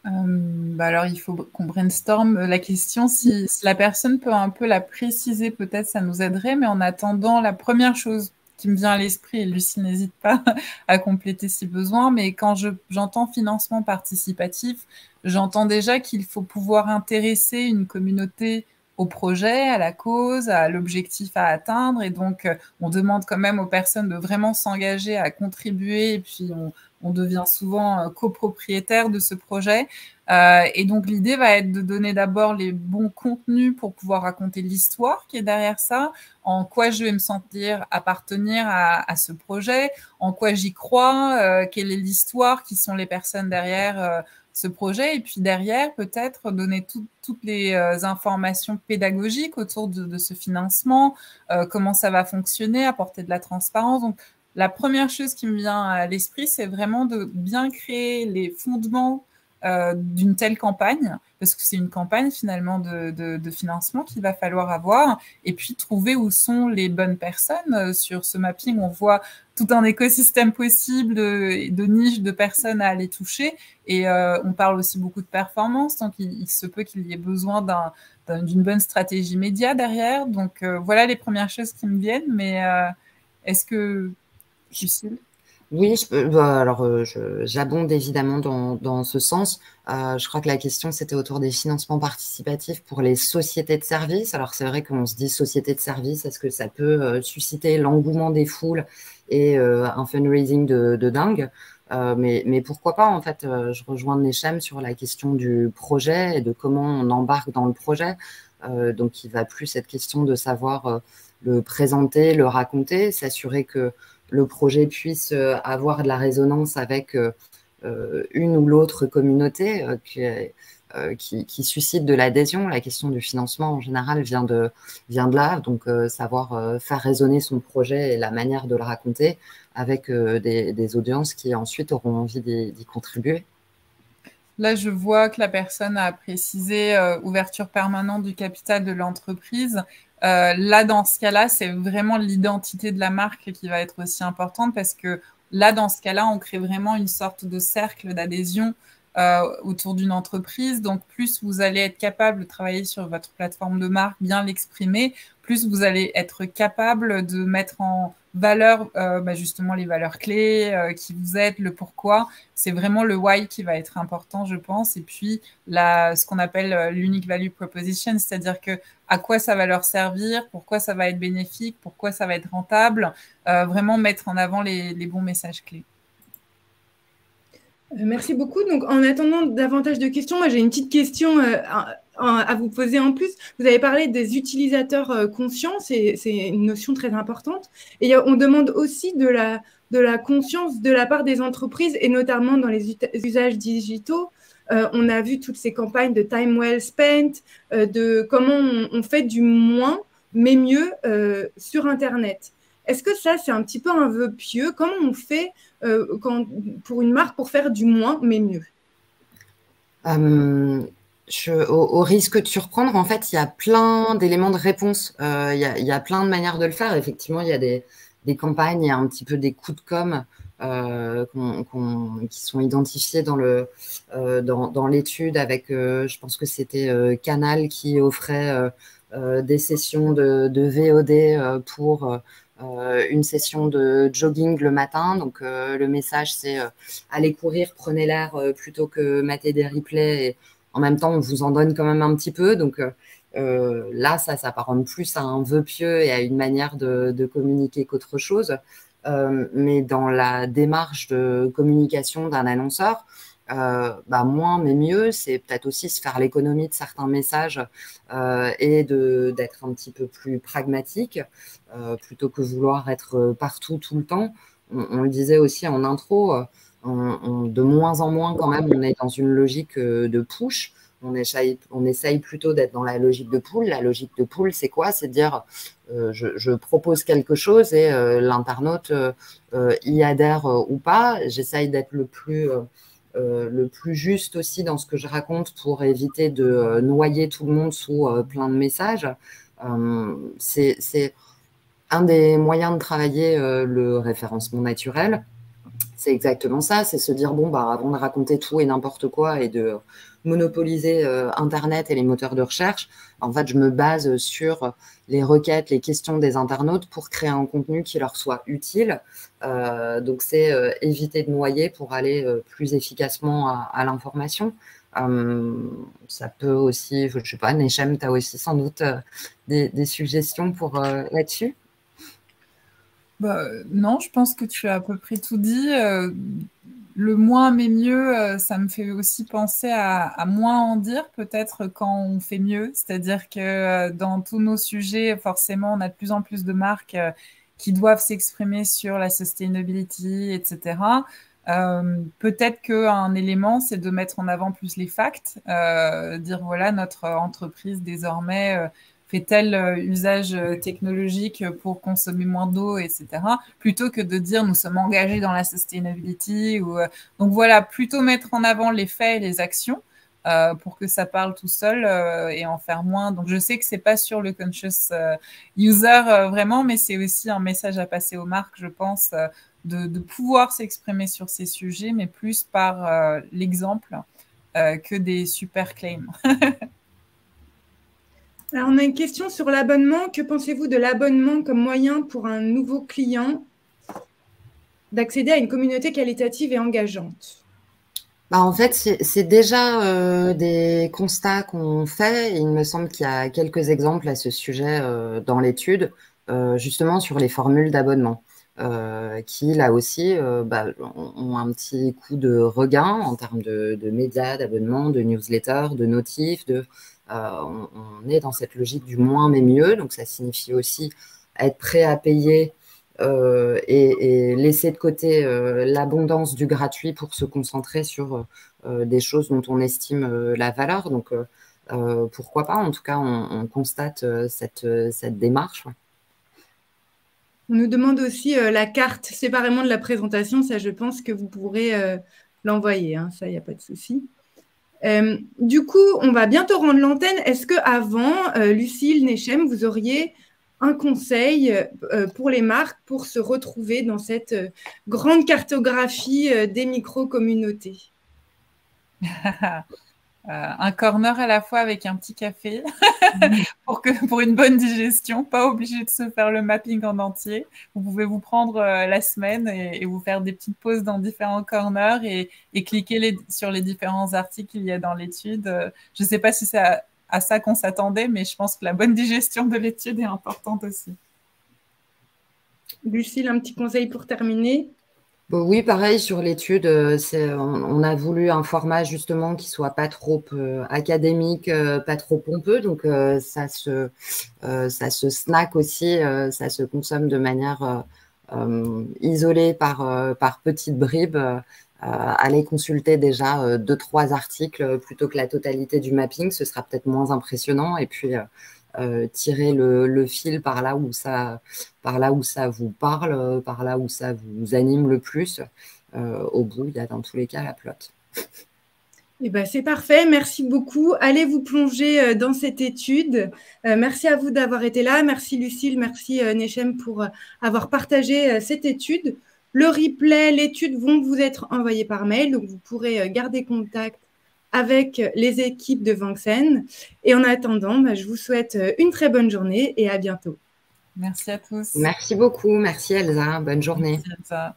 Alors, il faut qu'on brainstorm la question. Si la personne peut un peu la préciser, peut-être ça nous aiderait. Mais en attendant, la première chose qui me vient à l'esprit, et Lucie n'hésite pas à compléter si besoin, mais quand j'entends financement participatif, j'entends déjà qu'il faut pouvoir intéresser une communauté au projet, à la cause, à l'objectif à atteindre. Et donc, on demande quand même aux personnes de vraiment s'engager à contribuer. Et puis, on devient souvent copropriétaire de ce projet. Et donc, l'idée va être de donner d'abord les bons contenus pour pouvoir raconter l'histoire qui est derrière ça, en quoi je vais me sentir appartenir à ce projet, en quoi j'y crois, quelle est l'histoire, qui sont les personnes derrière ce projet, et puis derrière, peut-être donner toutes les informations pédagogiques autour de ce financement, comment ça va fonctionner, apporter de la transparence. Donc, la première chose qui me vient à l'esprit, c'est vraiment de bien créer les fondements d'une telle campagne, parce que c'est une campagne finalement de financement qu'il va falloir avoir, et puis trouver où sont les bonnes personnes. Sur ce mapping, on voit tout un écosystème possible de niches de personnes à aller toucher, et on parle aussi beaucoup de performance, donc il se peut qu'il y ait besoin d'une bonne stratégie média derrière. Donc voilà les premières choses qui me viennent, mais est-ce que... Lucille? Oui, j'abonde évidemment dans ce sens. Je crois que la question, c'était autour des financements participatifs pour les sociétés de services. Alors, c'est vrai qu'on se dit société de services, est-ce que ça peut susciter l'engouement des foules et un fundraising de dingue? Mais pourquoi pas, en fait, je rejoins Nechem sur la question du projet et de comment on embarque dans le projet. Donc, il va plus être question de savoir le présenter, le raconter, s'assurer que le projet puisse avoir de la résonance avec une ou l'autre communauté qui suscite de l'adhésion. La question du financement, en général, vient de là. Donc, savoir faire résonner son projet et la manière de le raconter avec des audiences qui ensuite auront envie d'y contribuer. Là, je vois que la personne a précisé ouverture permanente du capital de l'entreprise. Là, dans ce cas-là, c'est vraiment l'identité de la marque qui va être aussi importante, parce que là, dans ce cas-là, on crée vraiment une sorte de cercle d'adhésion autour d'une entreprise. Donc, plus vous allez être capable de travailler sur votre plateforme de marque, bien l'exprimer, plus vous allez être capable de mettre en valeur justement les valeurs clés qui vous aident, le pourquoi. C'est vraiment le why qui va être important, je pense. Et puis, ce qu'on appelle l'unique value proposition, c'est-à-dire que à quoi ça va leur servir, pourquoi ça va être bénéfique, pourquoi ça va être rentable, vraiment mettre en avant les bons messages clés. Merci beaucoup. Donc, en attendant davantage de questions, moi, j'ai une petite question à vous poser en plus. Vous avez parlé des utilisateurs conscients, c'est une notion très importante. Et on demande aussi de la conscience de la part des entreprises, et notamment dans les usages digitaux. On a vu toutes ces campagnes de time well spent, de comment on fait du moins, mais mieux sur Internet. Est-ce que ça, c'est un petit peu un vœu pieux? Comment on fait pour une marque pour faire du moins, mais mieux? Au risque de surprendre, en fait, il y a plein d'éléments de réponse. Il y a plein de manières de le faire. Effectivement, il y a des campagnes, il y a un petit peu des coups de com' qui sont identifiés dans l'étude avec, je pense que c'était Canal qui offrait des sessions de VOD pour une session de jogging le matin. Donc, le message, c'est allez courir, prenez l'air plutôt que mater des replays. Et en même temps, on vous en donne quand même un petit peu. Donc, là, ça s'apparente plus à un vœu pieux et à une manière de communiquer qu'autre chose. Mais dans la démarche de communication d'un annonceur, moins mais mieux, c'est peut-être aussi se faire l'économie de certains messages et d'être un petit peu plus pragmatique plutôt que vouloir être partout tout le temps. On le disait aussi en intro, de moins en moins quand même, on est dans une logique de push. On essaye plutôt d'être dans la logique de pull. La logique de pull, c'est quoi? C'est de dire je propose quelque chose et l'internaute y adhère ou pas. J'essaye d'être le plus juste aussi dans ce que je raconte pour éviter de noyer tout le monde sous plein de messages. C'est un des moyens de travailler le référencement naturel. C'est exactement ça, c'est se dire, avant de raconter tout et n'importe quoi et de monopoliser Internet et les moteurs de recherche, en fait, je me base sur les requêtes, les questions des internautes pour créer un contenu qui leur soit utile. Donc, c'est éviter de noyer pour aller plus efficacement à l'information. Ça peut aussi, je ne sais pas, Nechem, tu as aussi sans doute des suggestions pour là-dessus? Non, je pense que tu as à peu près tout dit. Le moins mais mieux, ça me fait aussi penser à moins en dire peut-être quand on fait mieux. C'est-à-dire que dans tous nos sujets, forcément, on a de plus en plus de marques qui doivent s'exprimer sur la sustainability, etc. Peut-être qu'un élément, c'est de mettre en avant plus les facts, dire voilà, notre entreprise désormais fait tel usage technologique pour consommer moins d'eau, etc., plutôt que de dire nous sommes engagés dans la sustainability. Donc voilà, plutôt mettre en avant les faits et les actions pour que ça parle tout seul et en faire moins. Donc je sais que c'est pas sur le conscious user vraiment, mais c'est aussi un message à passer aux marques, je pense, de pouvoir s'exprimer sur ces sujets, mais plus par l'exemple que des super claims. Alors, on a une question sur l'abonnement. Que pensez-vous de l'abonnement comme moyen pour un nouveau client d'accéder à une communauté qualitative et engageante? En fait, c'est déjà des constats qu'on fait. Il me semble qu'il y a quelques exemples à ce sujet dans l'étude, justement sur les formules d'abonnement, qui, là aussi, ont un petit coup de regain en termes de médias, d'abonnements, de newsletters, de notifs, on est dans cette logique du moins mais mieux. Donc, ça signifie aussi être prêt à payer et laisser de côté l'abondance du gratuit pour se concentrer sur des choses dont on estime la valeur. Donc, pourquoi pas? En tout cas, on constate cette démarche. On nous demande aussi la carte séparément de la présentation. Ça, je pense que vous pourrez l'envoyer. Hein, ça, il n'y a pas de souci. Du coup, on va bientôt rendre l'antenne. Est-ce qu'avant, Lucille, Nechem, vous auriez un conseil pour les marques pour se retrouver dans cette grande cartographie des micro-communautés? Un corner à la fois avec un petit café pour une bonne digestion, pas obligé de se faire le mapping en entier. Vous pouvez vous prendre la semaine et vous faire des petites pauses dans différents corners et cliquer sur les différents articles qu'il y a dans l'étude. Je ne sais pas si c'est à ça qu'on s'attendait, mais je pense que la bonne digestion de l'étude est importante aussi. Lucille, un petit conseil pour terminer? Bon, oui, pareil sur l'étude, on a voulu un format justement qui soit pas trop académique, pas trop pompeux, donc ça se snack aussi, ça se consomme de manière isolée par petites bribes. Allez consulter déjà 2-3 articles plutôt que la totalité du mapping, ce sera peut-être moins impressionnant. Et puis tirer le fil par là où ça vous parle, par là où ça vous anime le plus. Au bout, il y a dans tous les cas la plot. Eh ben, c'est parfait, merci beaucoup. Allez vous plonger dans cette étude. Merci à vous d'avoir été là. Merci Lucille, merci Nechem pour avoir partagé cette étude. Le replay, l'étude vont vous être envoyés par mail, donc vous pourrez garder contact avec les équipes de Vancen. Et en attendant, je vous souhaite une très bonne journée et à bientôt. Merci à tous. Merci beaucoup, merci Elsa, bonne journée. Merci Elsa.